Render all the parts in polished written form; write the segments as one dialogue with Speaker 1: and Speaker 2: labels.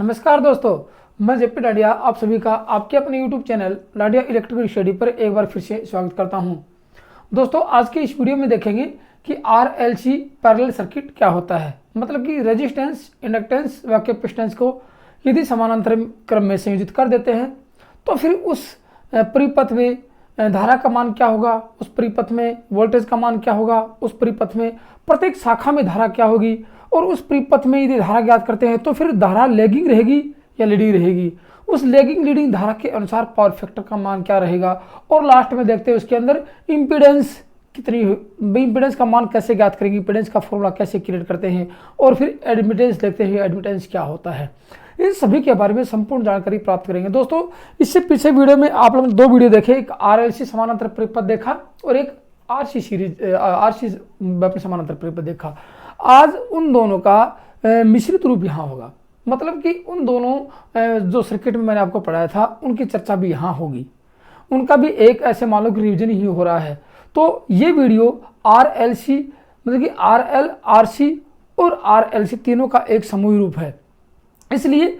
Speaker 1: नमस्कार दोस्तों, मैं जेपी डाडिया आप सभी का आपके अपने यूट्यूब चैनल डाडिया इलेक्ट्रिकल स्टडी पर एक बार फिर से स्वागत करता हूं। दोस्तों, आज के इस वीडियो में देखेंगे कि RLC पैरेलल सर्किट क्या होता है। मतलब कि रेजिस्टेंस, इंडक्टेंस व कैपेसिटेंस को यदि समानांतर क्रम में संयोजित कर देते हैं तो फिर उस परिपथ में धारा का मान क्या होगा, उस परिपथ में वोल्टेज का मान क्या होगा, उस परिपथ में प्रत्येक शाखा में धारा क्या होगी, और उस परिपथ में यदि धारा ज्ञात करते हैं तो फिर धारा लैगिंग रहेगी या लीडिंग रहेगी, उस लैगिंग लीडिंग धारा के अनुसार पावर फैक्टर का मान क्या रहेगा, और लास्ट में देखते हैं उसके अंदर इम्पीडेंस कितनी, इम्पीडेंस का मान कैसे ज्ञात करेंगे, इम्पीडेंस का फॉर्मूला कैसे क्रिएट करते हैं, और फिर एडमिटेंस देखते हैं एडमिटेंस क्या होता है। इन सभी के बारे में संपूर्ण जानकारी प्राप्त करेंगे। दोस्तों, इससे पीछे वीडियो में आप लोगों ने दो वीडियो देखे, एक RLC समानांतर परिपथ देखा और एक RC समानांतर परिपथ देखा। आज उन दोनों का मिश्रित रूप यहाँ होगा। मतलब कि उन दोनों जो सर्किट में मैंने आपको पढ़ाया था उनकी चर्चा भी यहाँ होगी, उनका भी एक ऐसे मान लो कि रिविजन ही हो रहा है। तो ये वीडियो RLC मतलब कि RL, RC और RLC तीनों का एक समूह रूप है, इसलिए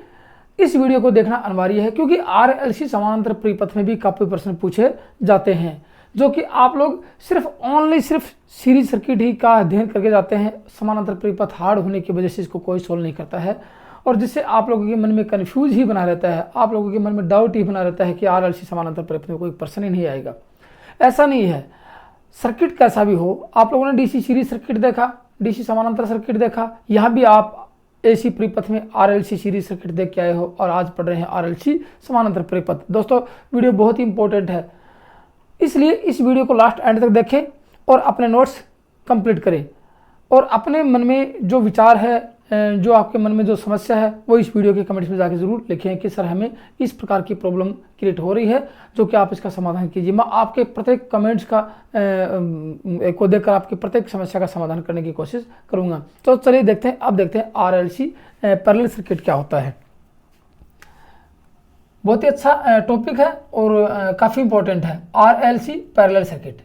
Speaker 1: इस वीडियो को देखना अनिवार्य है, क्योंकि RLC समानांतर परिपथ में भी काफी प्रश्न पूछे जाते हैं, जो कि आप लोग सिर्फ सीरीज सर्किट ही का अध्ययन करके जाते हैं। समानांतर परिपथ हार्ड होने की वजह से इसको कोई सोल्व नहीं करता है, और जिससे आप लोगों के मन में कन्फ्यूज ही बना रहता है, आप लोगों के मन में डाउट ही बना रहता है कि RLC समानांतर परिपथ में कोई प्रश्न ही नहीं आएगा। ऐसा नहीं है, सर्किट कैसा भी हो। आप लोगों ने DC सीरीज सर्किट देखा, DC समानांतर सर्किट देखा, यहाँ भी आप AC परिपथ में RLC सीरीज सर्किट देख के आए हो और आज पढ़ रहे हैं RLC समानांतर परिपथ। दोस्तों, वीडियो बहुत ही इंपॉर्टेंट है, इसलिए इस वीडियो को लास्ट एंड तक देखें और अपने नोट्स कंप्लीट करें, और अपने मन में जो विचार है, जो आपके मन में जो समस्या है, वो इस वीडियो के कमेंट्स में जाके ज़रूर लिखें कि सर हमें इस प्रकार की प्रॉब्लम क्रिएट हो रही है, जो कि आप इसका समाधान कीजिए। मैं आपके प्रत्येक कमेंट्स को देखकर आपकी प्रत्येक समस्या का समाधान करने की कोशिश करूँगा। तो चलिए देखते हैं, अब देखते हैं RLC पैरेलल सर्किट क्या होता है। बहुत ही अच्छा टॉपिक है और काफ़ी इंपॉर्टेंट है RLC पैरेलल सर्किट।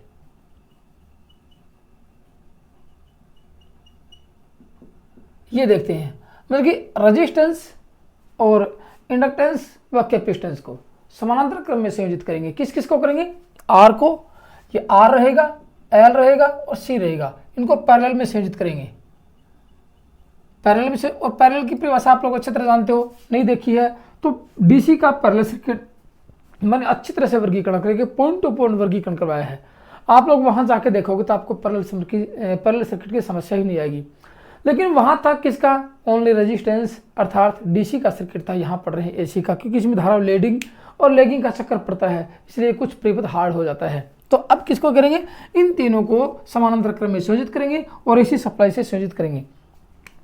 Speaker 1: ये देखते हैं, मतलब कि रेजिस्टेंस और इंडक्टेंस व कैपेसिटेंस को समानांतर क्रम में संयोजित करेंगे। किस किस को करेंगे? R को, ये R रहेगा, L रहेगा और C रहेगा, इनको पैरेलल में संयोजित करेंगे। पैरेलल में से, और पैरेलल की परिभाषा आप लोग अच्छी तरह जानते हो, नहीं देखी है तो DC का पैरेलल सर्किट मैंने अच्छी तरह से वर्गीकरण करके पॉइंट टू पॉइंट वर्गीकरण करवाया है। आप लोग वहां जाके देखोगे तो आपको पैरेलल सर्किट की समस्या ही नहीं आएगी। लेकिन वहां था किसका? ओनली रेजिस्टेंस, अर्थात DC का सर्किट था। यहाँ पढ़ रहे हैं AC का, क्योंकि इसमें धारा लीडिंग और लैगिंग का चक्कर पड़ता है, इसलिए कुछ परिपथ हार्ड हो जाता है। तो अब किसको करेंगे? इन तीनों को समानांतर क्रम में संयोजित करेंगे और AC सप्लाई से संयोजित करेंगे।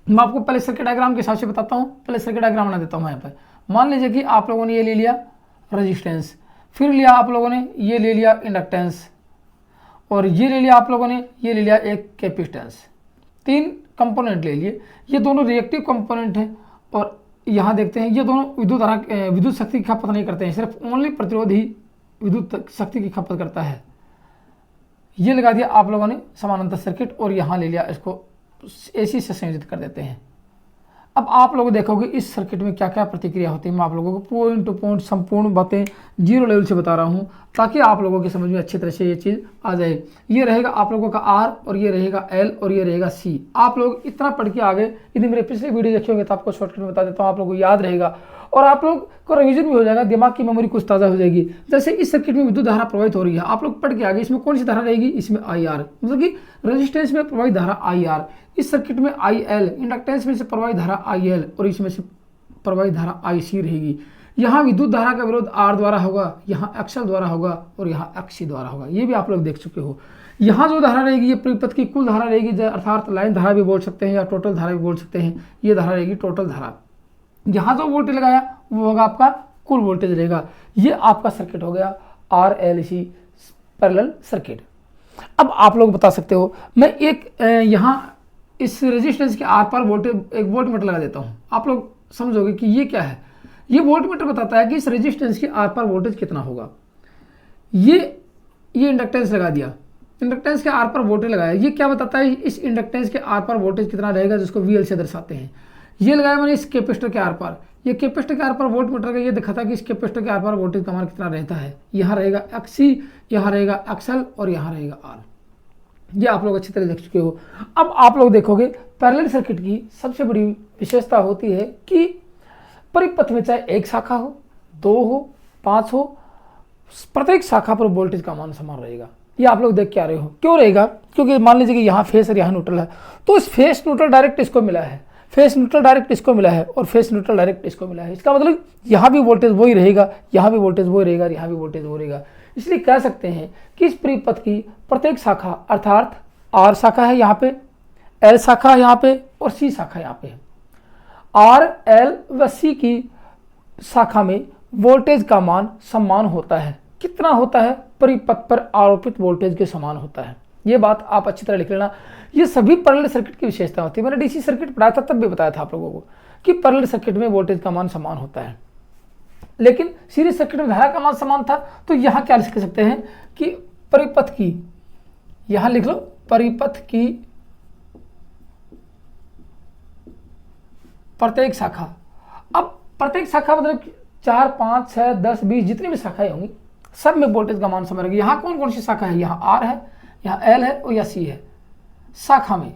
Speaker 1: मैं आपको पहले सर्किट डायग्राम के हिसाब से बताता हूँ। पहले सर्किट डायग्राम बना देता हूँ। यहाँ पर मान लीजिए कि आप लोगों ने ये ले लिया रेजिस्टेंस, फिर लिया आप लोगों ने ये ले लिया इंडक्टेंस, और ये ले लिया आप लोगों ने ये ले लिया एक कैपेसिटेंस। तीन कंपोनेंट ले लिए, ये दोनों रिएक्टिव कंपोनेंट हैं, और यहाँ देखते हैं ये दोनों विद्युत शक्ति की खपत नहीं करते हैं, सिर्फ ओनली प्रतिरोध ही विद्युत शक्ति की खपत करता है। ये लगा दिया आप लोगों ने समानांतर सर्किट, और यहाँ ले लिया इसको AC से संयोजित कर देते हैं। अब आप लोग देखोगे इस सर्किट में क्या क्या प्रतिक्रिया होती है। मैं आप लोगों को पॉइंट टू पॉइंट संपूर्ण बातें जीरो लेवल से बता रहा हूँ, ताकि आप लोगों की समझ में अच्छी तरह से ये चीज़ आ जाए। ये रहेगा आप लोगों का R, और ये रहेगा L, और ये रहेगा C। आप लोग इतना पढ़ के आगे, यदि मेरे पिछले वीडियो देखे होंगे तो आपको शॉर्टकट में बता देता हूँ, आप लोगों को याद रहेगा और आप लोग को रिवीजन भी हो जाएगा, दिमाग की मेमोरी कुछ ताज़ा हो जाएगी। जैसे इस सर्किट में विद्युत धारा प्रवाहित हो रही है, आप लोग पढ़ के आगे, इसमें कौन सी धारा रहेगी? इसमें IR, मतलब कि रेजिस्टेंस में प्रवाहित धारा IR, इस सर्किट में IL, इंडक्टेंस में से प्रवाहित धारा IL, और इसमें से प्रवाहित धारा IC रहेगी। यहाँ विद्युत धारा का विरोध R द्वारा होगा, यहाँ XL द्वारा होगा, और यहाँ XC द्वारा होगा। ये भी आप लोग देख चुके हो। यहाँ जो धारा रहेगी ये परिपथ की कुल धारा रहेगी, अर्थात लाइन धारा भी बोल सकते हैं या टोटल धारा भी बोल सकते हैं। ये धारा रहेगी टोटल धारा। यहाँ जो वोल्टेज लगाया वो होगा आपका कुल वोल्टेज रहेगा। ये आपका सर्किट हो गया RLC पैरेलल सर्किट। अब आप लोग बता सकते हो, मैं एक यहाँ इस रेजिस्टेंस के आर पार वोल्टेज एक वोल्ट मीटर लगा देता हूँ। आप लोग समझोगे कि ये क्या है। ये वोल्ट मीटर बताता है कि इस रेजिस्टेंस के आर पार वोल्टेज कितना होगा। ये इंडक्टेंस लगा दिया, इंडक्टेंस के आर पर वोल्टेज लगाया। ये क्या बताता है? इस इंडक्टेंस के आर पर वोल्टेज कितना रहेगा, जिसको VL से दर्शाते हैं। ये लगाया मैंने इस कैपेसिटर के आर पार, ये कैपेसिटर के आर पार वोल्ट मीटर का ये दिखा था कि इस कैपेसिटर के आर पार वोल्टेज का मान कितना रहता है। यहाँ रहेगा XC, यहाँ रहेगा XL और यहाँ रहेगा R। ये आप लोग अच्छी तरह देख चुके हो। अब आप लोग देखोगे पैरेलल सर्किट की सबसे बड़ी विशेषता होती है कि परिपथ में चाहे एक शाखा हो, 2 हो, 5 हो, प्रत्येक शाखा पर वोल्टेज का मान समान रहेगा। ये आप लोग देख के आ रहे हो। क्यों रहेगा? क्योंकि मान लीजिए कि यहाँ फेस और यहाँ न्यूट्रल है, तो इस फेस न्यूट्रल डायरेक्ट इसको मिला है, फेस न्यूट्रल डायरेक्ट इसको मिला है और फेस न्यूट्रल डायरेक्ट इसको मिला है। इसका मतलब यहाँ भी वोल्टेज वही रहेगा, यहाँ भी वोल्टेज वही रहेगा, यहाँ भी वोल्टेज वही रहेगा। इसलिए कह सकते हैं कि इस परिपथ की प्रत्येक शाखा अर्थात R शाखा है यहाँ पे, L शाखा है यहाँ पे और C शाखा यहाँ पे है। R, L व C की शाखा में वोल्टेज का मान समान होता है। कितना होता है? परिपथ पर आरोपित वोल्टेज के समान होता है। ये बात आप अच्छी तरह लिख लेना। ये सभी पैरेलल सर्किट की विशेषता होती है। मैंने डीसी सर्किट पढ़ाया था तब भी बताया था आप लोगों को कि पैरेलल सर्किट में वोल्टेज का मान समान होता है, लेकिन सीरीज सर्किट में धारा का मान समान था। तो यहाँ क्या लिख सकते हैं कि परिपथ की, यहाँ लिख लो परिपथ की प्रत्येक शाखा। अब प्रत्येक शाखा मतलब 4, 5, 6, 10, 20 जितनी भी शाखाएं होंगी सब में वोल्टेज का मान समान रहेगा। यहाँ कौन कौन सी शाखा है? यहाँ R है, यहाँ L है और यहाँ C है। शाखा में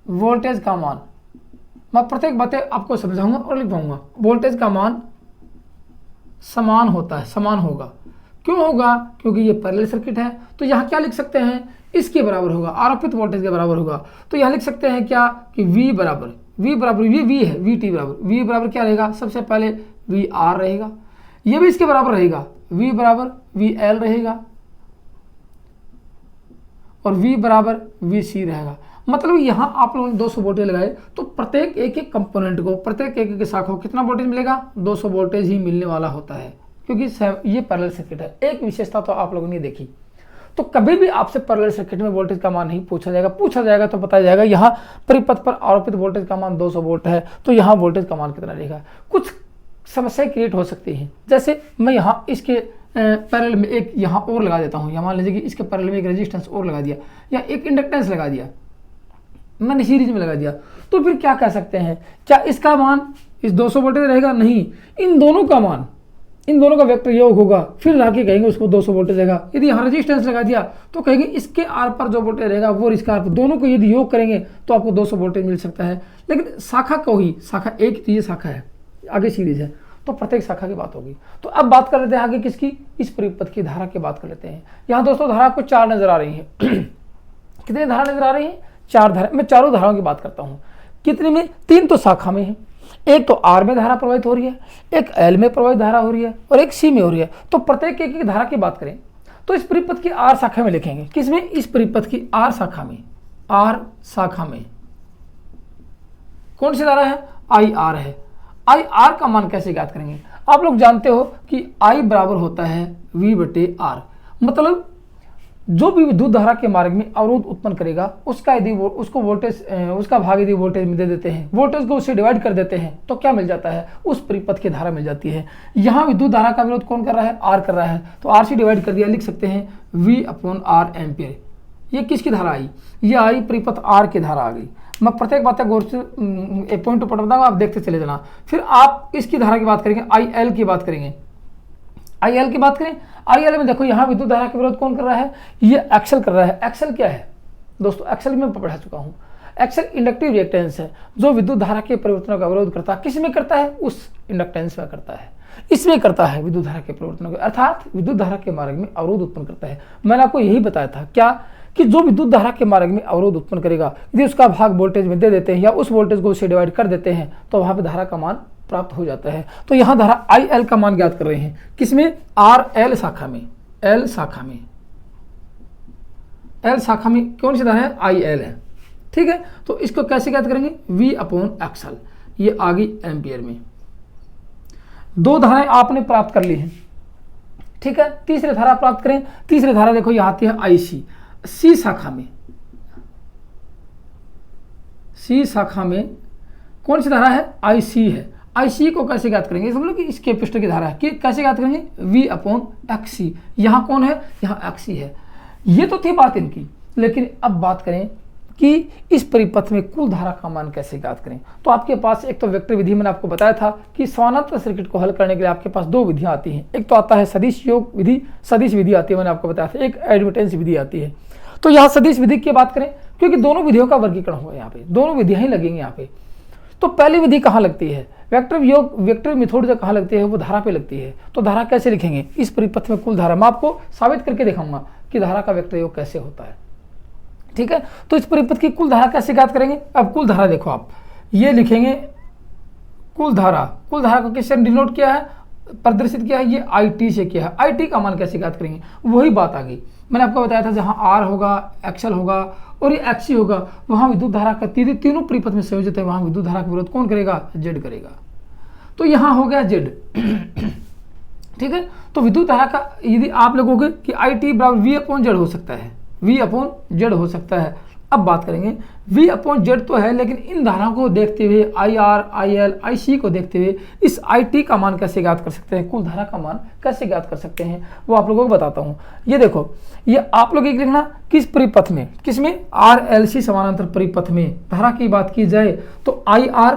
Speaker 1: वोल्टेज का मान, मैं प्रत्येक बातें आपको समझाऊंगा और लिखवाऊंगा। वोल्टेज का मान समान होता है, समान होगा। क्यों होगा? क्योंकि ये पैरेलल सर्किट है। तो यहाँ क्या लिख सकते हैं? इसके बराबर होगा, आरोपित वोल्टेज के बराबर होगा। तो यहाँ लिख सकते हैं क्या कि V बराबर ये V है, VT बराबर, V बराबर क्या रहेगा? सबसे पहले VR रहेगा, ये भी इसके बराबर रहेगा, V बराबर VL रहेगा और V बराबर VC रहेगा। मतलब यहाँ आप लोगों ने 200 वोल्टेज लगाए तो प्रत्येक एक एक कंपोनेंट को, प्रत्येक एक एक शाखा को कितना वोल्टेज मिलेगा? 200 वोल्टेज ही मिलने वाला होता है, क्योंकि ये पैरेलल सर्किट है। एक विशेषता तो आप लोगों ने देखी। तो कभी भी आपसे पैरेलल सर्किट में वोल्टेज का मान नहीं पूछा जाएगा तो बताया जाएगा यहाँ परिपथ पर आरोपित वोल्टेज का मान 200 वोल्ट है, तो यहाँ वोल्टेज का मान कितना रहेगा। कुछ समस्याएं क्रिएट हो सकती हैं, जैसे मैं यहाँ इसके पैरेलल में एक यहाँ और लगा देता हूँ, या मान लीजिए कि इसके पैरेलल में एक रेजिस्टेंस और लगा दिया या एक इंडक्टेंस लगा दिया, मैंने सीरीज में लगा दिया, तो फिर क्या कह सकते हैं? क्या इसका मान इस 200 वोल्टेज रहेगा? नहीं, इन दोनों का मान, इन दोनों का वेक्टर योग होगा, फिर लाके कहेंगे उसको 200 वोल्टेज रहेगा। यदि यहाँ रेजिस्टेंस लगा दिया तो कहेंगे इसके आर पर जो वोल्टेज रहेगा वो इसका आर पर, दोनों को यदि योग करेंगे तो आपको 200 वोल्टेज मिल सकता है। लेकिन शाखा को ही, शाखा एक तो ये शाखा है, आगे सीरीज है, तो प्रत्येक शाखा की बात होगी। तो अब बात कर लेते हैं आगे किसकी? इस परिपथ की धारा की बात कर लेते हैं। यहाँ दोस्तों धारा आपको 4 नजर आ रही है। कितनी धारा नजर आ रही है? 4 धारा। मैं चारों धाराओं की बात करता हूँ। कितनी में? 3 तो शाखा में है, एक तो R में धारा प्रवाहित हो रही है, एक L में प्रवाहित धारा हो रही है और एक C में हो रही है। तो प्रत्येक एक धारा की बात करें तो इस परिपथ की R शाखा में लिखेंगे। किसमें? इस परिपथ की R शाखा में, R शाखा में कौन सी धारा है? IR है। IR का मान कैसे ज्ञात करेंगे? आप लोग जानते हो कि I बराबर होता है V/R। मतलब जो भी विद्युत धारा के मार्ग में अवरोध उत्पन्न करेगा उसका यदि उसको वोल्टेज, उसका भाग यदि वोल्टेज में दे देते हैं, वोल्टेज को उससे डिवाइड कर देते हैं, तो क्या मिल जाता है? उस परिपथ की धारा मिल जाती है। यहाँ विद्युत धारा का विरोध कौन कर रहा है? R कर रहा है, तो R से डिवाइड कर दिया, लिख सकते हैं V/R एम्पियर। ये किसकी धारा आई? ये आई परिपथ R की धारा आ गई। मैं प्रत्येक बात गौर से एक पॉइंट टू पॉइंट बताऊंगा, आप देखते चले जाना। फिर आप इसकी धारा की बात करेंगे, IL की बात करेंगे। IL की बात करें, IL में देखो यहाँ विद्युत धारा का विरोध कौन कर रहा है? ये एक्सल कर रहा है। एक्सल क्या है दोस्तों? एक्सल में पढ़ा चुका हूँ। एक्सल इंडक्टिव रिएक्टेंस है जो विद्युत धारा के परिवर्तनों का विरोध करता है। किस में करता है? उस इंडक्टेंस में करता है, इसमें करता है विद्युत धारा के परिवर्तनों का, अर्थात विद्युत धारा के मार्ग में अवरोध उत्पन्न करता है। मैंने आपको यही बताया था क्या कि जो विद्युत धारा के मार्ग में अवरोध उत्पन्न करेगा, यदि उसका भाग वोल्टेज में दे देते हैं या उस वोल्टेज को उससे डिवाइड कर देते हैं तो वहां पर धारा का मान प्राप्त हो जाता है। तो यहाँ धारा IL का मान ज्ञात कर रहे हैं। किसमें? RL शाखा में, L शाखा में, L शाखा में कौन सी धारा है? IL है। ठीक है, तो इसको कैसे ज्ञात करेंगे? V/XL। ये आ गई एम्पियर में। 2 धाराएं आपने प्राप्त कर ली हैं। ठीक है, तीसरी धारा प्राप्त करें। तीसरी धारा देखो यहाँ आती है IC। C शाखा में, C शाखा में कौन सी धारा है? IC है। IC को कैसे ज्ञात करेंगे? समझ लो कि इस कैपेसिटर की धारा है कि कैसे ज्ञात करेंगे? V/XC। यहाँ कौन है? यहाँ XC है। ये तो थी बात इनकी, लेकिन अब बात करें कि इस परिपथ में कुल धारा का मान कैसे ज्ञात करें। तो आपके पास एक तो वेक्टर विधि मैंने आपको बताया था कि समानांतर सर्किट को हल करने के लिए आपके पास दो विधियां आती हैं। एक तो आता है सदिश योग विधि, सदिश विधि आती है मैंने आपको बताया था, एक एडमिटेंस विधि आती है। तो यहाँ सदिश विधि की बात करें क्योंकि दोनों विधियों का वर्गीकरण होगा, यहाँ पे दोनों विधियां ही लगेंगी यहाँ पे। तो पहली विधि कहाँ लगती है, वेक्टर योग वेक्टर मेथड जो कहाँ लगती है वो धारा पे लगती है। तो धारा कैसे लिखेंगे, इस परिपथ में कुल धारा, मैं आपको साबित करके दिखाऊंगा कि धारा का वेक्टर योग कैसे होता है। ठीक है, तो इस परिपथ की कुल धारा कैसे ज्ञात करेंगे। अब कुल धारा देखो, आप ये लिखेंगे कुल धारा, कुल धारा को किससे डिनोट किया है, प्रदर्शित किया है, ये IT से किया है। IT का मान कैसे ज्ञात करेंगे, वही बात आ गई। मैंने आपको बताया था जहां R होगा, XL होगा और ये XC होगा, वहां विद्युत धारा का तीनों परिपथ में संयोजित है, वहां विद्युत धारा का विरोध कौन करेगा, Z करेगा। तो यहां हो गया Z। ठीक है, तो विद्युत धारा का यदि आप लोगों कि IT बराबर V/Z हो सकता है, V/Z हो सकता है। अब बात करेंगे V/Z तो है, लेकिन इन धाराओं को देखते हुए IR, IL, IC को देखते हुए इस IT का मान कैसे ज्ञात कर सकते हैं, कुल धारा का मान कैसे ज्ञात कर सकते हैं, वो आप लोगों को बताता हूँ। ये देखो, ये आप लोग एक लिखना किस परिपथ में, किसमें, RLC समानांतर परिपथ में धारा की बात की जाए तो IR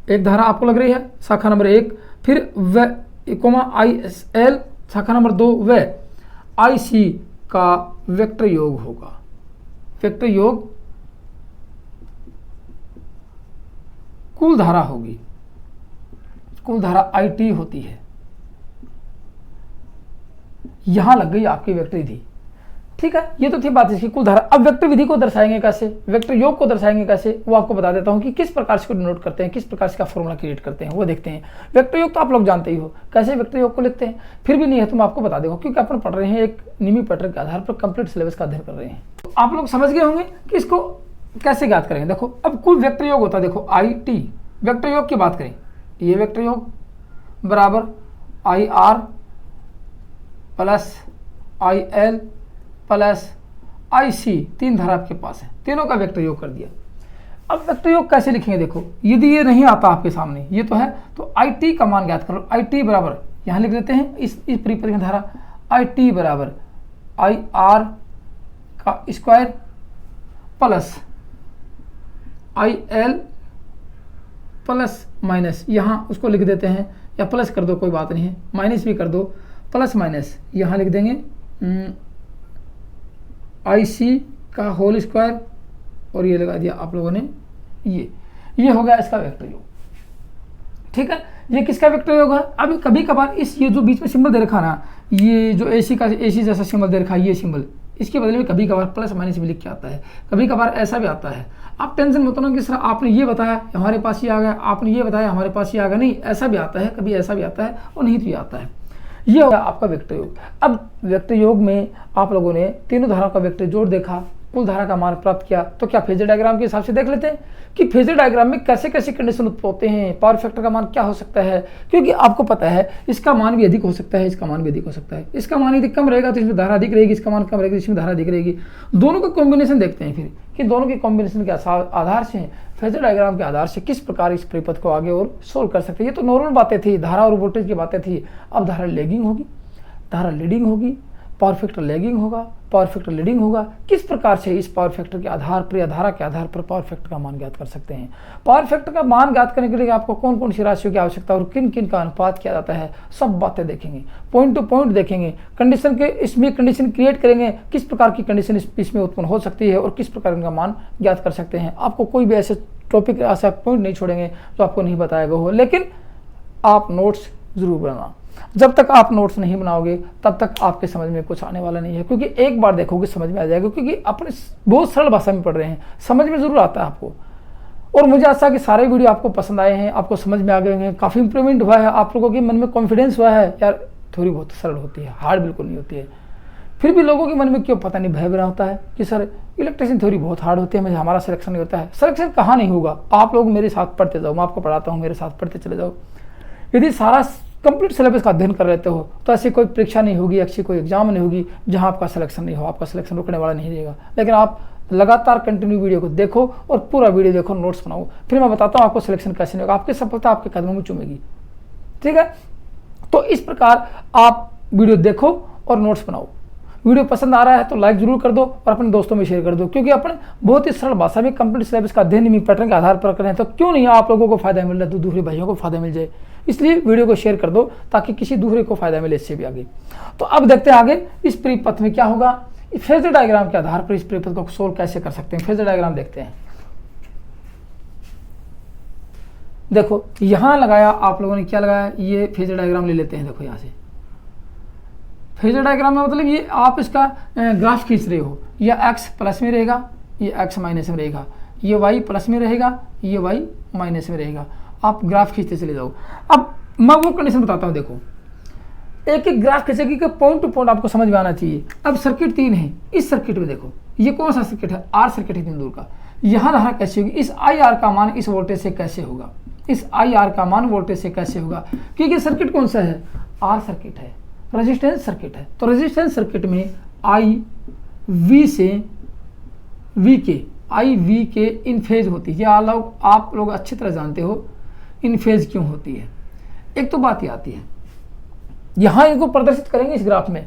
Speaker 1: एक धारा आपको लग रही है, शाखा नंबर 1, फिर ISL शाखा नंबर 2 व IC का वेक्टर योग होगा। वेक्टर योग कुल धारा होगी, कुल धारा IT होती है। यहां लग गई आपकी वेक्टर विधि। ठीक है, ये तो थी बात इसकी कुल धारा। अब वेक्टर विधि को दर्शाएंगे कैसे, वेक्टर योग को दर्शाएंगे कैसे, वो आपको बता देता हूं कि किस प्रकार से डिनोट करते हैं, किस प्रकार से का फॉर्मूला क्रिएट करते हैं, वो देखते हैं। वेक्टर योग तो आप लोग जानते ही हो कैसे वेक्टर योग को लिखते हैं, फिर भी नहीं है तो मैं आपको बता दूंगा क्योंकि अपन पढ़ रहे हैं एक नियमित पैटर्न के आधार पर कंप्लीट सिलेबस का अध्ययन कर रहे हैं। तो आप लोग समझ गए होंगे कि इसको कैसे ज्ञात करेंगे। देखो, अब कुल वेक्टर योग होता है, देखो IT वेक्टर योग की बात करें, ये वेक्टर योग बराबर IR plus IL plus IC, तीन धारा आपके पास है, तीनों का वेक्टर योग कर दिया। अब वेक्टर योग कैसे लिखेंगे, देखो यदि ये नहीं आता आपके सामने, ये तो है, तो IT का मान ज्ञात करो। IT बराबर यहाँ लिख देते हैं इस परिपथ में धारा IT बराबर IR का square plus IL plus minus, यहाँ उसको लिख देते हैं, या प्लस कर दो कोई बात नहीं है, माइनस भी कर दो, प्लस माइनस यहाँ लिख देंगे IC का होल स्क्वायर और ये लगा दिया आप लोगों ने, ये हो गया इसका वेक्टर योग। ठीक है, ये किसका वेक्टर योग है। अब कभी कभार इस ये जो बीच में सिंबल दे रखा ना, ये जो AC जैसा सिंबल दे रखा है, ये सिंबल, इसके बदले में कभी कभार प्लस माइनस भी लिख के आता है, कभी कभार ऐसा भी आता है। आप टेंशन मत लो कि सर आपने ये बताया हमारे पास ये आ गया, आपने ये बताया हमारे पास ये आ गया, नहीं, ऐसा भी आता है, कभी ऐसा भी आता है और नहीं तो ये आता है। ये होगा आपका वेक्टर योग। अब वेक्टर योग में आप लोगों ने तीनों धाराओं का वेक्टर जोड़ देखा, कुल धारा का मान प्राप्त किया, तो क्या फेजर डायग्राम के हिसाब से देख लेते हैं कि फेजर डायग्राम में कैसे कैसे कंडीशन उत्पन्न होते हैं, पावर फैक्टर का मान क्या हो सकता है। क्योंकि आपको पता है इसका मान भी अधिक हो सकता है, इसका मान भी अधिक हो सकता है, इसका मान यदि कम रहेगा तो इसमें धारा अधिक रहेगी, इसका मान कम रहेगा इसमें धारा अधिक रहेगी। दोनों का कॉम्बिनेशन देखते हैं फिर कि दोनों के कॉम्बिनेशन के आधार से, फेजर डायग्राम के आधार से किस प्रकार इस परिपथ को आगे और सोल्व कर सकते हैं। ये तो नॉर्मल बातें थी, धारा और वोल्टेज की बातें थी। अब धारा लैगिंग होगी, धारा लीडिंग होगी, पावर फैक्टर लैगिंग होगा, पावर फैक्टर लीडिंग होगा। किस प्रकार से इस पावर फैक्टर के आधार पर या धारा के आधार पर पावर फैक्टर का मान ज्ञात कर सकते हैं। पावर फैक्टर का मान ज्ञात करने के लिए आपको कौन कौन सी राशियों की आवश्यकता और किन किन का अनुपात किया जाता है, सब बातें देखेंगे, पॉइंट टू पॉइंट देखेंगे। कंडीशन के इसमें कंडीशन क्रिएट करेंगे, किस प्रकार की कंडीशन इसमें उत्पन्न हो सकती है और किस प्रकार इनका मान ज्ञात कर सकते हैं। आपको कोई भी ऐसे टॉपिक ऐसा पॉइंट नहीं छोड़ेंगे जो आपको नहीं बताया गया हो, लेकिन आप नोट्स जरूर बनाना। जब तक आप नोट्स नहीं बनाओगे तब तक आपके समझ में कुछ आने वाला नहीं है, क्योंकि एक बार देखोगे समझ में आ जाएगा, क्योंकि अपने बहुत सरल भाषा में पढ़ रहे हैं, समझ में जरूर आता है आपको। और मुझे आशा है कि सारे वीडियो आपको पसंद आए हैं, आपको समझ में आ गए हैं, काफ़ी इंप्रूवमेंट हुआ है, आप लोगों के मन में कॉन्फिडेंस हुआ है, यार थोड़ी बहुत सरल होती है, हार्ड बिल्कुल नहीं होती है। फिर भी लोगों के मन में क्यों पता नहीं भय बना होता है कि सर इलेक्ट्रिशियन थ्योरी बहुत हार्ड होती है, हमारा सिलेक्शन नहीं होता है। सिलेक्शन कहाँ नहीं होगा, आप लोग मेरे साथ पढ़ते जाओ, मैं आपको पढ़ाता हूँ, मेरे साथ पढ़ते चले जाओ। यदि सारा कंप्लीट सिलेबस का अध्ययन कर लेते हो तो ऐसी कोई परीक्षा नहीं होगी, अच्छी कोई एग्जाम नहीं होगी जहां आपका सिलेक्शन नहीं हो, आपका सिलेक्शन रुकने वाला नहीं रहेगा। लेकिन आप लगातार कंटिन्यू वीडियो को देखो और पूरा वीडियो देखो, नोट्स बनाओ, फिर मैं बताता हूँ आपको सिलेक्शन कैसे नहीं होगा, आपकी सफलता आपके कदमों में चूमेगी। ठीक है, तो इस प्रकार आप वीडियो देखो और नोट्स बनाओ। वीडियो पसंद आ रहा है तो लाइक जरूर कर दो और अपने दोस्तों में शेयर कर दो, क्योंकि अपने बहुत ही सरल भाषा में कंप्लीट सिलेबस का अध्ययन नियमित पैटर्न के आधार पर करें तो क्यों नहीं आप लोगों को फायदा मिल रहा है तो दूसरे भाइयों को फायदा मिल जाए। इसलिए वीडियो को शेयर कर दो ताकि किसी दूसरे को फायदा मिले इससे भी आगे। तो अब देखते हैं आगे इस परिपथ में क्या होगा, फेजर डायग्राम के आधार पर इस परिपथ को सोल्व कैसे कर सकते हैं। फेजर डायग्राम देखते हैं। देखो यहां लगाया आप लोगों ने, क्या लगाया, ये फेजर डायग्राम ले लेते हैं। देखो यहां से फेजर डायग्राम में मतलब ये आप इसका ग्राफ खींच रहे हो, या x प्लस में रहेगा, ये x माइनस में रहेगा, ये y प्लस में रहेगा, ये y माइनस में रहेगा। आप ग्राफ खींचते चले जाओ। अब मैं वो कंडीशन बताता हूँ। देखो एक एक ग्राफ खींचेगी कि पॉइंट टू पॉइंट आपको समझ में आना चाहिए। अब सर्किट 3 है, इस सर्किट में देखो ये कौन सा सर्किट है, आर सर्किट है 3 दूर का। यहाँ धारा कैसे होगी, इस आई आर का मान इस वोल्टेज से कैसे होगा, इस आई आर का मान वोल्टेज से कैसे होगा, क्योंकि सर्किट कौन सा है, आर सर्किट है, रेजिस्टेंस सर्किट है। तो रेजिस्टेंस सर्किट में आई वी से वी के, आई वी के इन फेज होती है। आप लोग अच्छी तरह जानते हो इन फेज क्यों होती है। एक तो बात ये आती है, यहाँ इनको प्रदर्शित करेंगे इस ग्राफ में।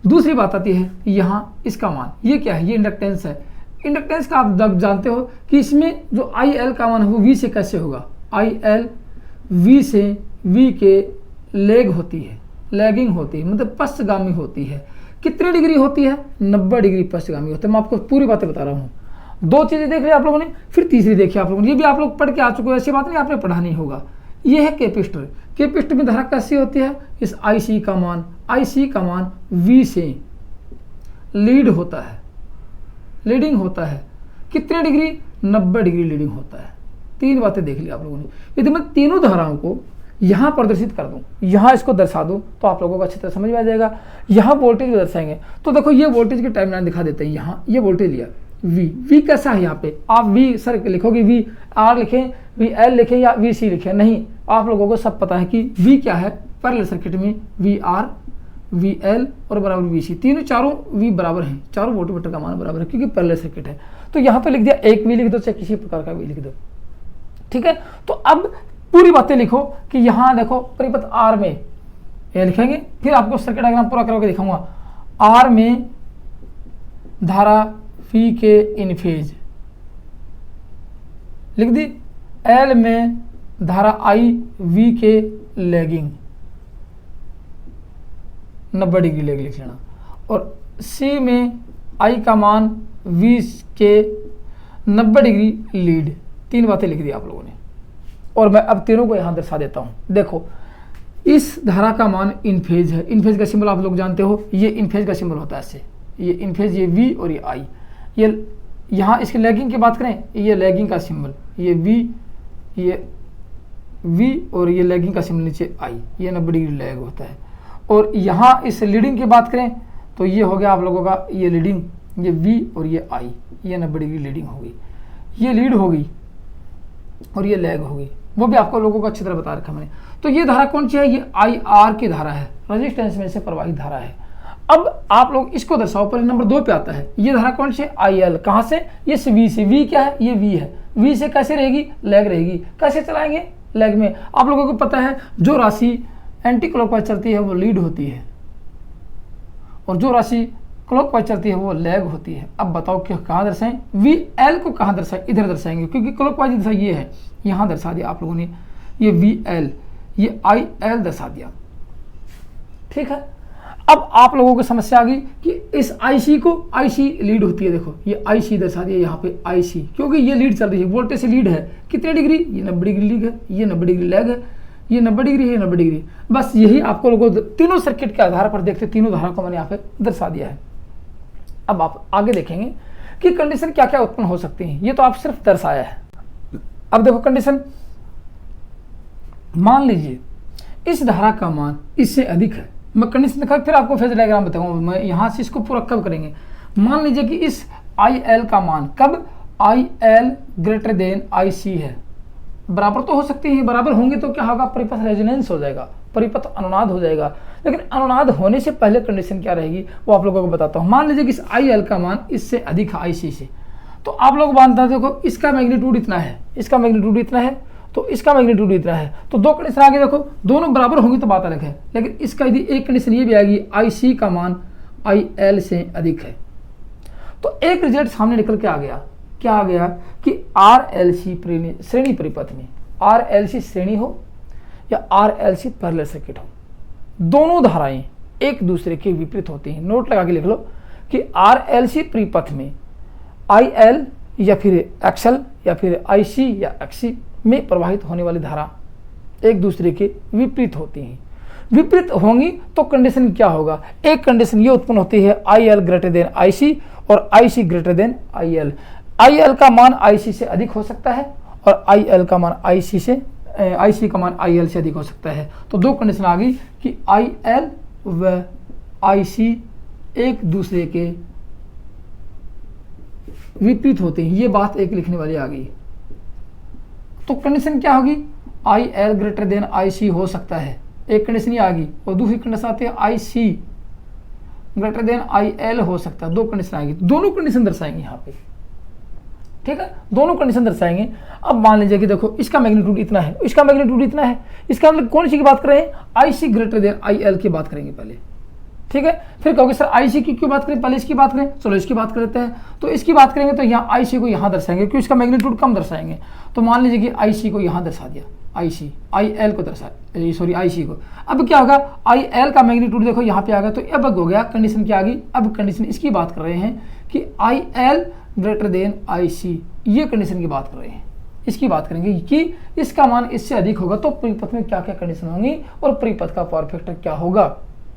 Speaker 1: दूसरी बात आती है यहाँ इसका मान, ये क्या है, ये इंडक्टेंस है। इंडक्टेंस का आप जानते हो कि इसमें जो आई एल का मान है वो वी से कैसे होगा, आई एल वी से वी के लेग होती है, लैगिंग होती है, मतलब पश्चगामी होती है। कितने डिग्री होती है, 90 डिग्री पश्चगामी होती है। मैं आपको पूरी बातें बता रहा हूँ। 2 चीज़ें देख ली आप लोगों ने, फिर तीसरी देखी आप लोगों ने, ये भी आप लोग पढ़ के आ चुके हो, ऐसी बात नहीं आपने पढ़ा नहीं होगा। ये है कैपेसिटर। कैपेसिटर में धारा कैसी होती है, इस IC का मान, IC का मान V से लीड होता है, लीडिंग होता है। कितने डिग्री, 90 डिग्री लीडिंग होता है। 3 बातें देख ली आप लोगों ने। यदि मैं तीनों धाराओं को यहाँ प्रदर्शित कर दूँ, यहाँ इसको दर्शा दूँ तो आप लोगों को अच्छी तरह समझ में आ जाएगा। यहाँ वोल्टेज दर्शाएंगे तो देखो ये वोल्टेज की टाइमलाइन दिखा देते हैं। यहाँ ये वोल्टेज लिया V कैसा है, यहाँ पे आप V सर लिखोगे, V R लिखें, V L लिखें या VC लिखें, नहीं, आप लोगों को सब पता है कि V क्या है। पैरेलल सर्किट में VR, VL और बराबर VC, चारों V बराबर हैं, चारों वोल्टमीटर का मान बराबर है क्योंकि पैरेलल सर्किट है। तो यहाँ पे लिख दिया, एक V लिख दो चाहे किसी प्रकार का V लिख दो, ठीक है। तो अब पूरी बातें लिखो कि यहाँ देखो परिपथ R में ये लिखेंगे, फिर आपको सर्किट डायग्राम पूरा करके दिखाऊंगा। R में धारा V के इन फेज लिख दी, L में धारा I V के लैगिंग 90 डिग्री लेग लिख लेना, और C में I का मान V के 90 डिग्री लीड। 3 बातें लिख दी आप लोगों ने, और मैं अब तीनों को यहाँ दर्शा देता हूँ। देखो इस धारा का मान इन फेज है, इन फेज का सिंबल आप लोग जानते हो, ये इन फेज का सिंबल होता है ऐसे, ये इन फेज, ये V और ये I। ये यहाँ इसकी लैगिंग की बात करें, ये लैगिंग का सिंबल, ये V और ये लैगिंग का सिंबल नीचे I, ये 90 डिग्री लैग होता है। और यहाँ इस लीडिंग की बात करें तो ये हो गया आप लोगों का ये लीडिंग, ये V और ये I, ये 90 डिग्री लीडिंग होगी, ये लीड होगी और ये लैग होगी, वो भी आपको लोगों को अच्छी तरह बता रखा मैंने। तो ये धारा कौन सी है, ये IR की धारा है, रेजिस्टेंस में से प्रवाहित धारा है। अब आप लोग इसको दर्शाओ, पर नंबर 2 पे आता है, ये धारा कौन सी है, IL, कहाँ से, ये V से। V क्या है, ये V है, V से कैसे रहेगी, लैग रहेगी। कैसे चलाएंगे, लैग में। आप लोगों को पता है जो राशि एंटी क्लॉकवाइज चलती है वो लीड होती है, और जो राशि क्लॉकवाइज चलती है वो लैग होती है। अब बताओ कि कहाँ दर्शाएं, VL को कहाँ दर्शाएं, इधर दर्शाएंगे क्योंकि क्लॉकवाइज दिशा ये है, यहाँ दर्शा दिया आप लोगों ने, ये VL, ये IL दर्शा दिया, ठीक है। अब आप लोगों को समस्या आ गई कि इस IC को, IC लीड होती है, देखो ये IC दर्शा दिया यहाँ पे IC, क्योंकि ये लीड चल रही है, वोल्टेज से लीड है। कितने डिग्री, ये 90 डिग्री लीड है, ये 90 डिग्री लैग है, ये 90 डिग्री है, ये 90 डिग्री। बस यही आपको लोगों तीनों सर्किट के आधार पर देखते, तीनों धारा को मैंने यहाँ पे दर्शा दिया है। अब आप आगे देखेंगे कि कंडीशन क्या क्या उत्पन्न हो सकती है, ये तो आप सिर्फ दर्शाया है। अब देखो कंडीशन, मान लीजिए इस धारा का मान इससे अधिक है, मैं कंडीशन दिखा फिर आपको फेज डायग्राम बताऊंगा, मैं यहाँ से इसको पूरा कब करेंगे। मान लीजिए कि इस IL का मान कब, IL ग्रेटर देन IC है, बराबर तो हो सकती है, बराबर होंगे तो क्या होगा, परिपथ रेजोनेंस हो जाएगा, परिपथ अनुनाद हो जाएगा। लेकिन अनुनाद होने से पहले कंडीशन क्या रहेगी वो आप लोगों को बताता हूँ। मान लीजिए कि इस IL का मान इससे अधिक है IC से, तो आप लोग मानते हैं देखो इसका मैग्नीट्यूड इतना है, इसका मैग्नीट्यूड इतना है, तो इसका मैग्नीट्यूड इतना है, तो 2 कंडीशन आगे देखो, दोनों बराबर होंगी तो बात अलग है। लेकिन इसका यदि एक कंडीशन ये भी आएगी, IC का मान आई एल से अधिक है। तो एक रिजल्ट सामने निकल के आ गया, क्या आ गया कि आर एल सी श्रेणी परिपथ में आर एल सी श्रेणी हो या R L C parallel circuit हो, दोनों धाराएं एक दूसरे के विपरीत होती हैं। नोट लगा के लिख लो कि आर एल सी परिपथ में आई एल या फिर एक्सएल या फिर आई सी या एक्सी में प्रवाहित होने वाली धारा एक दूसरे के विपरीत होती हैं। विपरीत होंगी तो कंडीशन क्या होगा, एक कंडीशन ये उत्पन्न होती है I L greater than I C और I C greater than I L. I L का मान आई सी से अधिक हो सकता है और आई एल का मान आई सी का मान आई एल से अधिक हो सकता है। तो दो कंडीशन आ गई कि आई एल व आई सी एक दूसरे के विपरीत होते हैं, ये बात एक लिखने वाली आ गई। तो कंडीशन क्या होगी, I L greater than I C हो सकता है, एक कंडीशन ये आ गई, और दूसरी कंडीशन आती है आई C greater than I L हो सकता है। दो कंडीशन आएगी, दोनों कंडीशन दर्शाएंगे यहाँ पे, ठीक है, दोनों कंडीशन दर्शाएंगे। अब मान लीजिए कि देखो इसका मैग्नीट्यूड इतना है, इसका मैग्नीट्यूड इतना है, इसका मतलब कौन सी की बात कर रहे हैं, आई C greater than I L की बात करेंगे पहले, ठीक है। फिर कहोगे सर आई सी की क्यों बात करें, पहले इसकी बात करें, चलो इसकी बात कर लेते हैं। तो इसकी बात करेंगे तो यहाँ आई सी को यहाँ दर्शाएंगे क्योंकि इसका मैग्नीट्यूड कम दर्शाएंगे। तो मान लीजिए कि आई सी को यहाँ दर्शा दिया, आई सी आई एल को दर्शा, सॉरी आई सी को। अब क्या होगा, आई एल का मैग्नीट्यूड देखो यहाँ पे आ गया, तो अब हो गया कंडीशन क्या आ गई, अब कंडीशन इसकी बात कर रहे हैं कि I L greater than I C, ये कंडीशन की बात कर रहे हैं, इसकी बात करेंगे कि इसका मान इससे अधिक होगा तो परिपथ में क्या क्या कंडीशन होंगी और परिपथ का पावर फैक्टर क्या होगा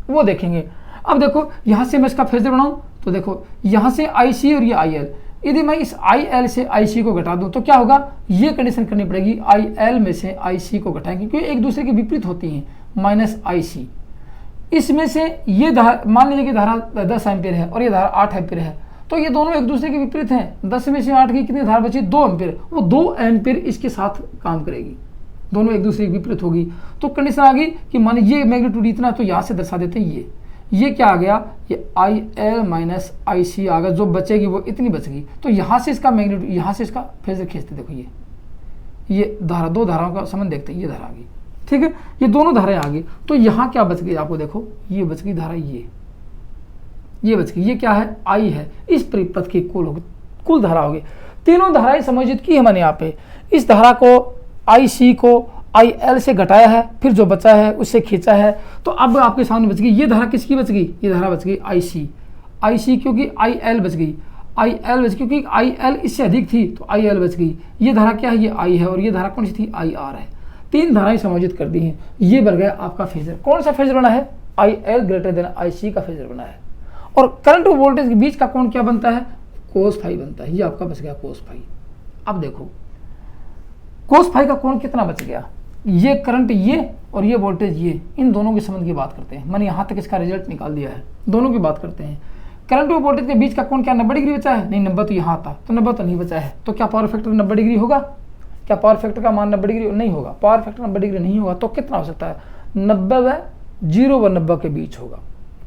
Speaker 1: वो देखेंगे। अब देखो यहाँ से मैं इसका फेजर बनाऊं तो देखो यहाँ से आई सी और ये आई एल, यदि मैं इस आई एल से आई सी को घटा दूं तो क्या होगा, ये कंडीशन करनी पड़ेगी आई एल में से आई सी को घटाएंगे क्योंकि एक दूसरे के विपरीत होती हैं, माइनस आई सी। इसमें से ये धारा, मान लीजिए कि धारा 10 एम्पीयर है और ये धारा 8 एम्पीयर है, तो ये दोनों एक दूसरे के विपरीत हैं। 10 में से 8 की कितनी धारा बची, 2 एम्पीयर, वो 2 एम्पीयर इसके साथ काम करेगी, दोनों एक दूसरे के विपरीत होगी। तो कंडीशन आ गई कि मान ये मैग्नीट्यूड इतना, तो यहाँ से दर्शा देते हैं ये क्या आ गया, ये आई एल माइनस आई सी आ गया, जो बचेगी वो इतनी बचेगी। तो यहाँ से इसका मैग्नीट्यूड, यहाँ से इसका फेजर खींचते, देखो ये धारा, दो धाराओं का संबंध देखते हैं, ये धारा आ गई, ठीक है, ये दोनों धाराएं आ गई। तो यहाँ क्या बच गई आपको, देखो ये बच गई धारा, ये बच गई, ये क्या है, आई है, इस परिपथ की कुल धारा होगी। तीनों धाराएं समायोजित की है मैंने यहाँ पे, इस धारा को आई सी को आई एल से घटाया है, फिर जो बचा है उससे खींचा है। तो अब आपके सामने बच गई, ये धारा किसकी बच गई, ये धारा बच गई आई सी क्योंकि आई एल बच गई, क्योंकि आई एल इससे अधिक थी तो आई एल बच गई। ये धारा क्या है, ये आई है, और ये धारा कौन सी थी, आई आर है। तीन धाराएं समायोजित कर दी हैं, ये बन गया आपका फेजर। कौन सा फेजर बना है, I L greater than I C का फेजर बना है। और करंट और वोल्टेज के बीच का कोण क्या बनता है, कोस फाई बनता है, ये आपका बच गया कोस फाई। अब देखो कोस फाई का कोण कितना बच गया, ये करंट ये और ये वोल्टेज ये, इन दोनों के संबंध की बात करते हैं। मैंने यहाँ तक इसका रिजल्ट निकाल दिया है, दोनों की बात करते हैं। करंट और वोल्टेज के बीच का कोण क्या 90 डिग्री बचा है, नहीं 90 तो यहाँ था, तो 90 तो नहीं बचा है। तो क्या पावर फैक्टर 90 डिग्री होगा, क्या पावर फैक्टर का मान 90 डिग्री नहीं होगा, पावर फैक्टर 90 डिग्री नहीं होगा। तो कितना हो सकता है, 90 व 0 व 90 के बीच होगा।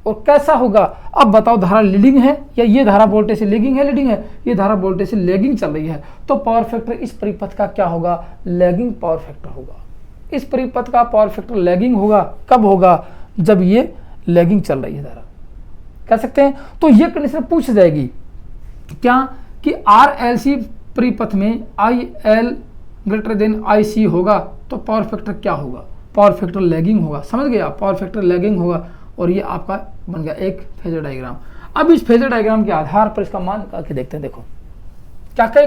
Speaker 1: और कैसा होगा, अब बताओ, धारा लीडिंग है या ये धारा वोल्टेज से लीडिंग है, लीडिंग है, ये धारा वोल्टेज से लैगिंग चल रही है। तो पावर फैक्टर इस परिपथ का क्या होगा, लैगिंग पावर फैक्टर होगा। इस परिपथ का पावर फैक्टर लैगिंग होगा, कब होगा, जब ये लैगिंग चल रही है धारा, कह सकते हैं। तो ये कंडीशन पूछ जाएगी क्या, कि आर एल सी परिपथ में I L greater than I C होगा तो पावर फैक्टर क्या होगा, पावर फैक्टर लैगिंग होगा। समझ गए आप, पावर फैक्टर लैगिंग होगा। और ये आपका बन गया एक फेजर डायग्राम। अब इस फेजर डायग्राम के आधार पर इसका मान निकाल के देखते हैं। देखो क्या क्या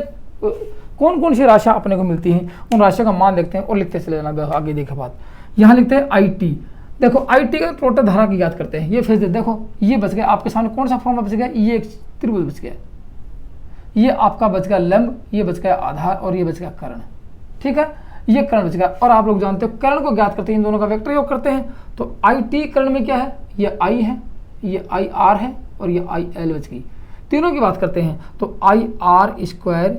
Speaker 1: कौन कौन सी राशियां अपने को मिलती हैं, उन राशियों का मान देखते हैं और लिखते चले जाना। आगे देखे बात, यहाँ लिखते हैं आई टी। देखो आई टी का टोटल धारा की याद करते हैं। ये फेजर देखो, ये बच गया आपके सामने, कौन सा फॉर्मूला बच गया, ये एक त्रिभुज बच गया, ये आपका बच गया लंब, ये बच गया आधार और ये बच गया कर्ण, ठीक है, ये कर्ण बच गया। और आप लोग जानते हो कर्ण को ज्ञात करते हैं, इन दोनों का वेक्टर योग करते हैं। तो आई टी कर्ण में क्या है, ये आई है, ये आई आर है और ये आई एल बच गई। तीनों की बात करते हैं तो आई आर स्क्वायर,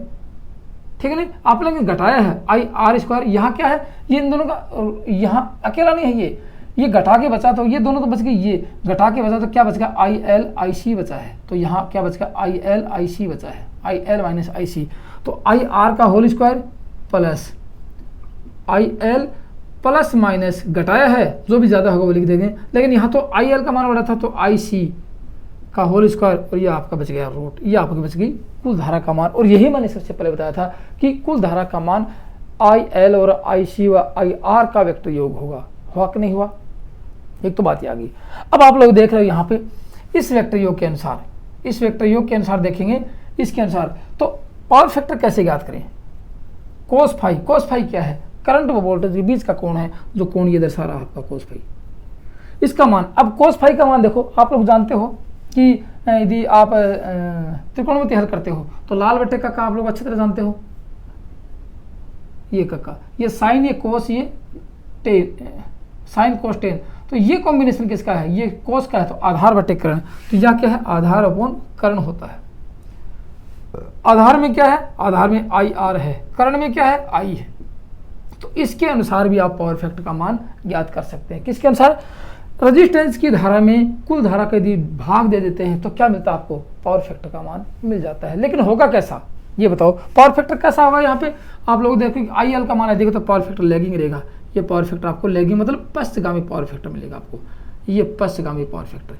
Speaker 1: ठीक है नहीं, आप लोगों ने घटाया है आई आर स्क्वायर। यहाँ क्या है, ये इन दोनों का, यहाँ अकेला नहीं है, ये घटा के बचा, तो ये दोनों तो बच गई, ये घटा के बचा तो क्या बच गया, आई एल आई सी बचा है। तो यहाँ क्या बच गया, आई एल आई सी बचा है, I L minus I C. तो आई आर का whole square plus I L plus minus घटाया है, जो भी ज़्यादा होगा वो लिख देंगे। लेकिन यहाँ तो आई एल का मान बढ़ा था तो आई सी का होल स्क्वायर और ये आपका बच गया रूट, ये आपकी बच गई कुल धारा का मान। और यही मैंने सबसे पहले बताया था कि कुल धारा का मान IL और IC व IR का वेक्टर योग होगा। हुआ कि नहीं हुआ? एक तो बात ये आ गई। अब आप लोग देख रहे हो यहाँ पे इस वेक्टर योग के अनुसार, इस वेक्टर योग के अनुसार देखेंगे, इसके अनुसार तो पावर फैक्टर कैसे ज्ञात करें? कोस फाई, कोस फाई क्या है? करंट व वोल्टेज के बीच का कोण है, जो कोण ये दर्शा रहा है आपका कोस फाई। इसका मान, अब कोस फाई का मान देखो, आप लोग जानते हो कि यदि आप त्रिकोणमिति हल करते हो तो लाल बटे का आप लोग अच्छी तरह जानते हो, ये का ये साइन, ये कोस, ये टेन, साइन कोस टेन। तो ये कॉम्बिनेशन किसका है? ये कोस का है, तो आधार बटे कर्ण। तो यह क्या है? आधार अपॉन कर्ण होता है। आधार में क्या है? आधार में IR है, कर्ण में क्या है? I है। तो इसके अनुसार भी आप पावर फैक्टर का मान ज्ञात कर सकते हैं। किसके अनुसार? रेजिस्टेंस की धारा में कुल धारा का यदि भाग दे देते हैं तो क्या मिलता है आपको? पावर फैक्टर का मान मिल जाता है। लेकिन होगा कैसा, ये बताओ? पावर फैक्टर कैसा होगा? यहाँ पे आप लोग देखो IL का मान है, देखो तो पावर फैक्टर लैगिंग रहेगा। ये पावर फैक्टर आपको लैगिंग मतलब पश्चगामी पावर फैक्टर मिलेगा आपको, ये पश्चगामी पावर फैक्टर।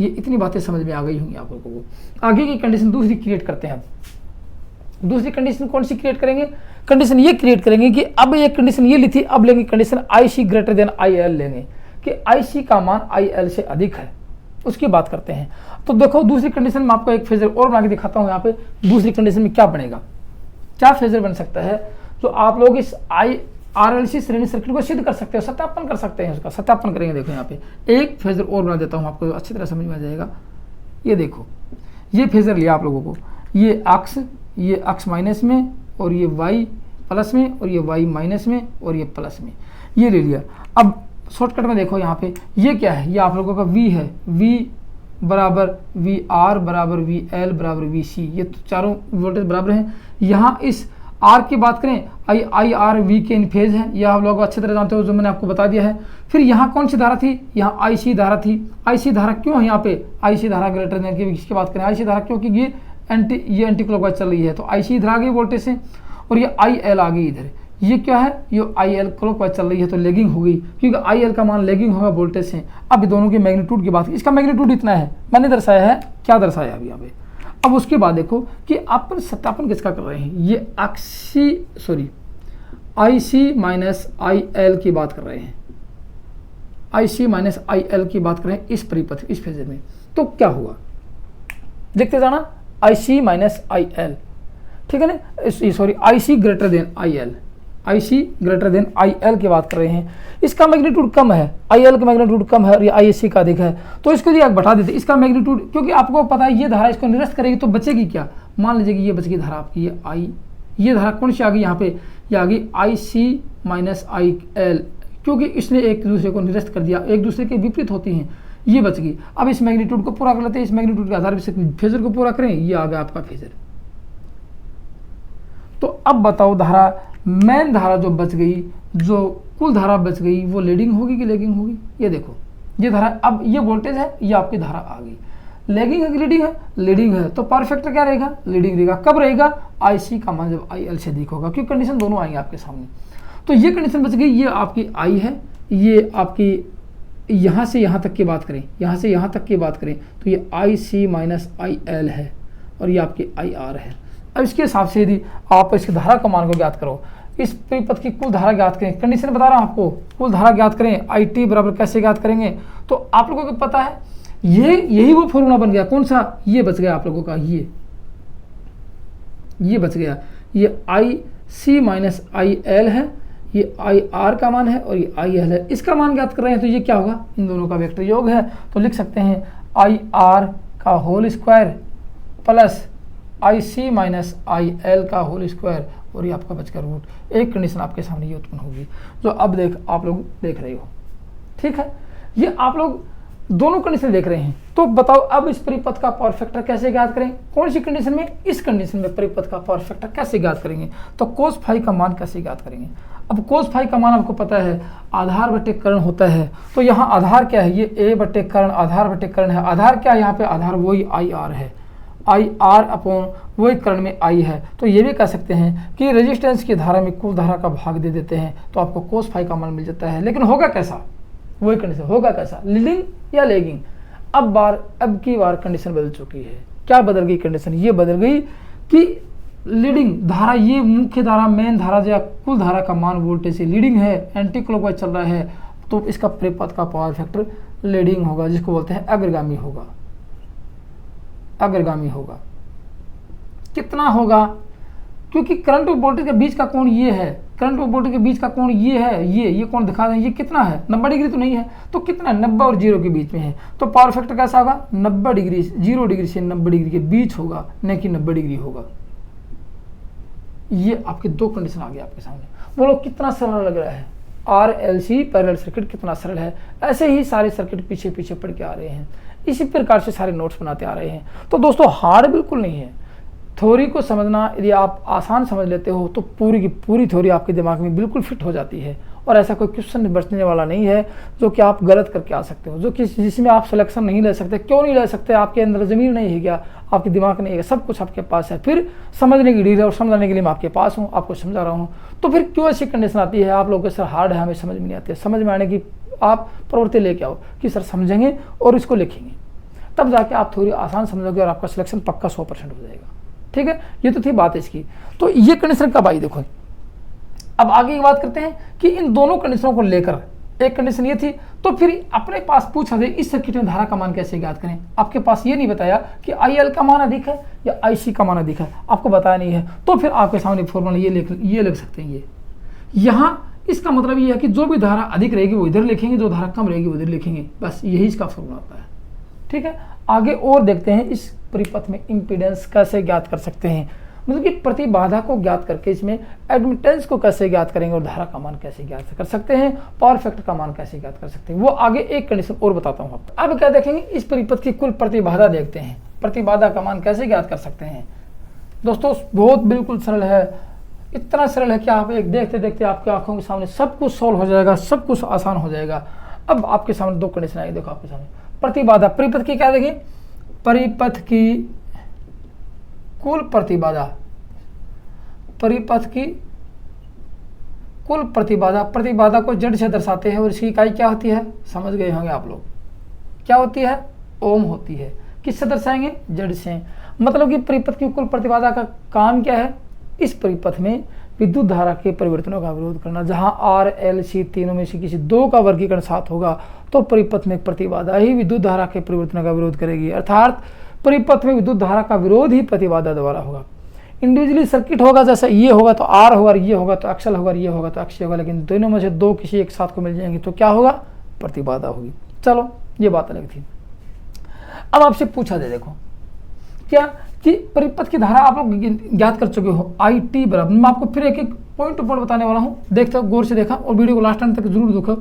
Speaker 1: ये इतनी बातें समझ में आ गई होंगी आप लोगों को। आगे की कंडीशन दूसरी क्रिएट करते हैं। दूसरी कंडीशन कौन सी क्रिएट करेंगे? कंडीशन ये क्रिएट करेंगे कि अब ये कंडीशन ये ली थी, अब लेंगे condition IC greater than IL लेंगे कि IC का मान IL से अधिक है, उसकी बात करते हैं। तो देखो दूसरी कंडीशन में आपको एक फेजर और बना के दिखाता हूँ। यहाँ पे दूसरी कंडीशन में क्या बनेगा, क्या फेजर बन सकता है, तो आप लोग इस RLC श्रेणी सर्किट को सिद्ध कर सकते हो, सत्यापन कर सकते हैं। उसका सत्यापन करेंगे। देखो यहाँ पे एक फेजर और बना देता हूँ, आपको अच्छी तरह समझ में आ जाएगा। ये देखो, ये फेजर लिया आप लोगों को, ये अक्स माइनस में और ये Y प्लस में और ये Y माइनस में और ये प्लस में, ये ले लिया। अब शॉर्टकट में देखो यहाँ पे ये क्या है? ये आप लोगों का V है, V बराबर VR बराबर VL बराबर VC, ये तो चारों वोल्टेज बराबर हैं। यहाँ इस R की बात करें, IR V के इन फेज है, यह आप लोग अच्छी तरह जानते हो, जो मैंने आपको बता दिया है। फिर यहाँ कौन सी धारा थी? यहाँ IC धारा थी। IC धारा क्यों है यहाँ पे? IC धारा ग्रेटर देन की किसकी बात करें? IC धारा क्योंकि ये एंटी क्लॉकवाइज चल रही है, तो IC इधर आ गई वोल्टेज से और ये IL आ गई इधर। ये क्या है? ये IL क्लॉकवाइज चल रही है, तो लेगिंग हो गई, क्योंकि IL का मान लेगिंग होगा वोल्टेज से। अब दोनों के मैग्नीट्यूड की बात, इसका मैग्नीट्यूड इतना है, मैंने दर्शाया है। क्या दर्शाया अभी यहाँ पे? अब उसके बाद देखो कि अपन सत्यापन किसका कर रहे हैं? ये IC माइनस IL की बात कर रहे हैं, IC माइनस IL की बात कर रहे हैं इस परिपथ, इस फेजर में। तो क्या हुआ देखते जाना, IC माइनस IL, ठीक है ना, sorry IC greater than IL, IC greater than IL की बात कर रहे हैं। इसका मैग्नीट्यूड कम है, IL का मैग्नीट्यूड कम है और ये IC का अधिक है, तो इसको यदि आप बढ़ा देते इसका मैग्नीट्यूड, क्योंकि आपको पता है ये धारा इसको निरस्त करेगी तो बचेगी क्या? मान लीजिए कि ये बचेगी धारा आपकी ये धारा कौन सी आ गई यहाँ पे? ये आ गई IC माइनस IL, क्योंकि इसने एक दूसरे को निरस्त कर दिया, एक दूसरे के विपरीत होती हैं, ये बच गई। अब इस मैग्नीट्यूड को पूरा कर लेते हैं, इस मैग्नीट्यूड के आधार पर फेजर को पूरा करें, ये आ गया आपका फेजर। तो अब बताओ धारा, मेन धारा जो बच गई, जो कुल धारा बच गई, वो लीडिंग होगी कि लेगिंग होगी? ये देखो ये धारा, अब ये वोल्टेज है, ये आपकी धारा आ गई, लेगिंग है कि लीडिंग है? लीडिंग है, तो पावर फैक्टर क्या रहेगा? लीडिंग रहेगा। कब रहेगा? IC का मान जब IL से अधिक होगा, क्योंकि कंडीशन दोनों आएंगे आपके सामने। तो ये कंडीशन बच गई, ये आपकी I है, ये आपकी यहाँ से यहाँ तक की बात करें, यहाँ से यहाँ तक की बात करें तो ये IC माइनस IL है और ये आपकी IR है। अब इसके हिसाब से यदि आप इसकी धारा का मान को ज्ञात करो, इस परिपथ की कुल धारा ज्ञात करें, कंडीशन बता रहा हूँ आपको, कुल धारा ज्ञात करें, IT बराबर कैसे ज्ञात करेंगे? तो आप लोगों को पता है यही वो फॉर्मूला बन गया। कौन सा? ये बच गया आप लोगों का, ये बच गया, ये IC माइनस IL है, ये IR का मान है और ये IL है। इसका मान ज्ञात कर रहे हैं तो ये क्या होगा? इन दोनों का वेक्टर योग है, तो लिख सकते हैं IR का whole square plus IC minus IL का होल स्क्वायर और ये आपका बचकर रूट। एक कंडीशन आपके सामने ये उत्पन्न होगी, जो अब आप लोग देख रहे हो, ठीक है। ये आप लोग दोनों कंडीशन देख रहे हैं। तो बताओ अब इस परिपथ का पावर फैक्टर कैसे ज्ञात करें? कौन सी कंडीशन में? इस कंडीशन में परिपथ का पावर फैक्टर कैसे ज्ञात करेंगे? तो कोस फाई का मान कैसे ज्ञात करेंगे? अब कोस फाई का मान आपको पता है, आधार बटे कर्ण होता है। तो यहाँ आधार क्या है? ये A बटे कर्ण, आधार बटे कर्ण है। आधार क्या है यहाँ पे? आधार वही IR है, IR अपॉन वही कर्ण में I है। तो ये भी कह सकते हैं कि रेजिस्टेंस की धारा में कुल धारा का भाग दे देते हैं, तो आपको कोस फाई का मान मिल जाता है। लेकिन होगा कैसा? वही कंडीशन, होगा कैसा? लीडिंग या लेगिंग? अब की बार कंडीशन बदल चुकी है। क्या बदल गई कंडीशन? ये बदल गई कि लीडिंग धारा, ये मुख्य धारा मेन धारा या कुल धारा का मान वोल्टेज से लीडिंग है, एंटी क्लॉकवाइज चल रहा है, तो इसका परिपथ का पावर फैक्टर लीडिंग होगा, जिसको बोलते हैं अग्रगामी होगा। अग्रगामी होगा कितना होगा? क्योंकि करंट और वोल्टेज के बीच का कोण ये है, करंट और वोल्टेज के बीच का कोण ये है, ये कोण दिखा दें, ये कितना है? 90 डिग्री तो नहीं है, तो कितना? 90 और 0 के बीच में है, तो पावर फैक्टर कैसा होगा? 90 डिग्री, 0 डिग्री से 90 डिग्री के बीच होगा, न कि 90 डिग्री होगा। ये आपके दो कंडीशन आ गए आपके सामने। बोलो कितना सरल लग रहा है? RLC पैरेलल सर्किट कितना सरल है। ऐसे ही सारे सर्किट पीछे पीछे पढ़ के आ रहे हैं, इसी प्रकार से सारे नोट्स बनाते आ रहे हैं। तो दोस्तों हार्ड बिल्कुल नहीं है। थ्योरी को समझना यदि आप आसान समझ लेते हो तो पूरी की पूरी थ्योरी आपके दिमाग में बिल्कुल फिट हो जाती है, और ऐसा कोई क्वेश्चन बचने वाला नहीं है जो कि आप गलत करके आ सकते हो, जो कि जिसमें आप सिलेक्शन नहीं ले सकते। क्यों नहीं ले सकते? आपके अंदर ज़मीन नहीं है क्या? आपके दिमाग नहीं है? सब कुछ आपके पास है। फिर समझने की डिग्री और समझाने के लिए मैं आपके पास हूँ, आपको समझा रहा हूँ। तो फिर क्यों ऐसी कंडीशन आती है आप लोगों के? सर हार्ड है, हमें समझ में नहीं आती है। समझ में आने की आप प्रवृत्ति लेके आओ कि सर समझेंगे और इसको लिखेंगे, तब जाके आप थोड़ी आसान समझोगे और आपका सिलेक्शन पक्का 100% हो जाएगा। ठीक है, ये तो थी बात इसकी। तो ये कंडीशन कब आई देखो। अब आगे की बात करते हैं कि इन दोनों कंडीशनों को लेकर एक कंडीशन ये थी, तो फिर अपने पास पूछा जाए इस सर्किट में धारा का मान कैसे ज्ञात करें। आपके पास ये नहीं बताया कि IL का मान अधिक है या IC का मान अधिक है, आपको बताया नहीं है, तो फिर आपके सामने फॉर्मूला ये लिख सकते हैं। ये यहाँ इसका मतलब ये है कि जो भी धारा अधिक रहेगी वो इधर लिखेंगे, जो धारा कम रहेगी वो इधर लिखेंगे, बस यही इसका फॉर्मूला होता है। ठीक है, आगे और देखते हैं इस परिपथ में इम्पीडेंस कैसे ज्ञात कर सकते हैं, मतलब कि प्रतिबाधा को ज्ञात करके इसमें एडमिटेंस को कैसे ज्ञात करेंगे और धारा का मान कैसे ज्ञात कर सकते हैं, पावर फैक्टर का मान कैसे ज्ञात कर सकते हैं, वो आगे एक कंडीशन और बताता हूँ आपको। अब क्या देखेंगे, इस परिपथ की कुल प्रतिबाधा देखते हैं, प्रतिबाधा का मान कैसे ज्ञात कर सकते हैं। दोस्तों बहुत बिल्कुल सरल है, इतना सरल है कि आप एक देखते देखते आपकी आंखों के सामने सब कुछ सॉल्व हो जाएगा, सब कुछ आसान हो जाएगा। अब आपके सामने दो कंडीशन आएगी, देखो आपके सामने प्रतिबाधा, परिपथ की क्या देखें, परिपथ की कुल प्रतिबाधा, परिपथ की कुल प्रतिबाधा, प्रतिबाधा को Z से दर्शाते हैं और इसकी इकाई क्या होती है, समझ गए होंगे आप लोग, क्या होती है, ओम होती है। किससे दर्शाएंगे, Z से। मतलब कि परिपथ की कुल प्रतिबाधा का काम क्या है, इस परिपथ में विद्युत धारा के परिवर्तनों का विरोध करना। जहां R, L, C तीनों में से किसी दो का वर्गीकरण साथ होगा तो परिपथ में प्रतिबाधा ही विद्युत धारा के परिवर्तनों का विरोध करेगी, अर्थात परिपथ में विद्युत धारा का विरोध ही प्रतिबाधा द्वारा होगा। इंडिविजुअली सर्किट होगा, जैसा ये होगा तो R होगा, ये होगा तो एक्सल होगा, ये होगा तो एक्सी होगा, लेकिन दोनों में से दो किसी एक साथ को मिल जाएंगे तो क्या होगा, प्रतिबाधा होगी। चलो ये बात अलग थी। अब आपसे पूछा जाए, देखो क्या कि परिपथ की धारा आप लोग ज्ञात कर चुके हो, IT बराबर, मैं आपको फिर एक एक पॉइंट टू पॉइंट बताने वाला हूँ, देखते हो गौर से देखा और वीडियो को लास्ट टाइम तक जरूर देखो।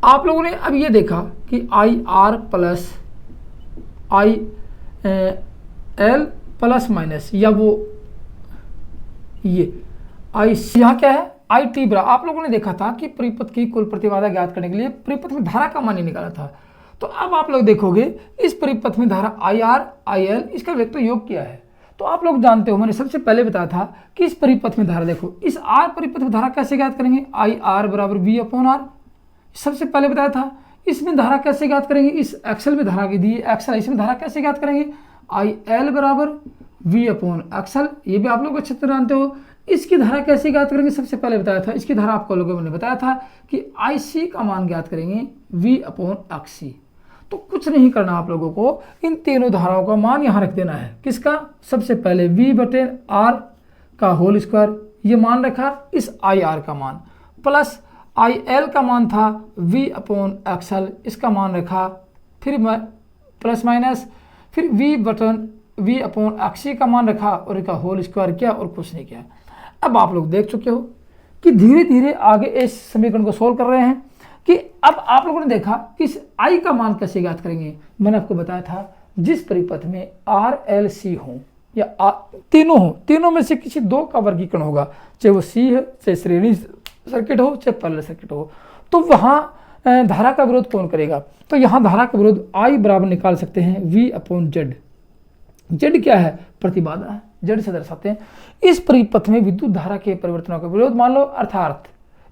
Speaker 1: आप लोगों ने अब ये देखा कि IR plus IL plus minus, या वो ये IC, यहाँ क्या है, IT बराबर। आप लोगों ने देखा था कि परिपथ की कुल प्रतिबाधा ज्ञात करने के लिए परिपथ में धारा का मान ही निकाला था। तो अब आप लोग देखोगे इस परिपथ में धारा IR IL, इसका वेक्टर योग किया है। तो आप लोग जानते हो, मैंने सबसे पहले बताया था कि इस परिपथ में धारा, देखो इस R परिपथ में धारा कैसे ज्ञात करेंगे, IR बराबर V/R, सबसे पहले बताया था। इसमें धारा कैसे ज्ञात करेंगे, इस एक्सल में धारा की दी एक्सल, इसमें धारा कैसे ज्ञात करेंगे, IL बराबर V/एक्सल, ये भी आप लोग अच्छे तरह जानते हो। इसकी धारा कैसे ज्ञात करेंगे, सबसे पहले बताया था, इसकी धारा आपको लोगों ने बताया था कि IC का मान ज्ञात करेंगे V/XC। तो कुछ नहीं करना आप लोगों को, इन तीनों धाराओं का मान यहाँ रख देना है। किसका, सबसे पहले V/R का होल स्क्वायर, ये मान रखा, इस IR का मान, प्लस IL का मान था V/XL, इसका मान रखा, फिर प्लस माइनस, फिर V/XC का मान रखा और इसका होल स्क्वायर किया और कुछ नहीं किया। अब आप लोग देख चुके हो कि धीरे धीरे आगे इस समीकरण को सोल्व कर रहे हैं कि अब आप लोगों ने देखा कि इस I का मान कैसे ज्ञात करेंगे। मैंने आपको बताया था जिस परिपथ में R, L, C हो या तीनों हो, तीनों में से किसी दो का वर्गीकरण होगा, चाहे वो C है, चाहे श्रेणी सर्किट हो, चाहे पैरेलल सर्किट हो, तो वहाँ धारा का विरोध कौन करेगा। तो यहाँ धारा का विरोध I बराबर निकाल सकते हैं V/Z। Z क्या है, प्रतिबाधा है, Z से दर्शाते हैं। इस परिपथ में विद्युत धारा के परिवर्तनों का विरोध मान लो, अर्थात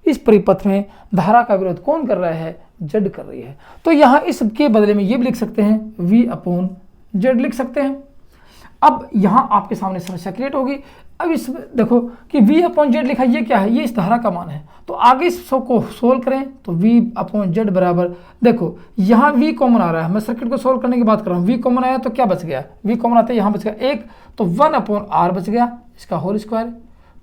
Speaker 1: इस परिपथ में धारा का विरोध कौन कर रहा है, जेड कर रही है। तो यहाँ इसके बदले में ये भी लिख सकते हैं V अपॉन जेड लिख सकते हैं। अब यहाँ आपके सामने समस्या क्रिएट होगी। अब इस देखो कि V अपॉन जेड लिखा, ये क्या है, ये इस धारा का मान है। तो आगे इसको सोल्व करें तो V अपॉन जेड बराबर, देखो यहाँ V कॉमन आ रहा है, मैं सर्किट को सोल्व करने की बात कर रहा हूँ। V कॉमन आया तो क्या बच गया, V कॉमन आते यहाँ बच गया 1, तो 1 अपॉन R बच गया, इसका होल स्क्वायर,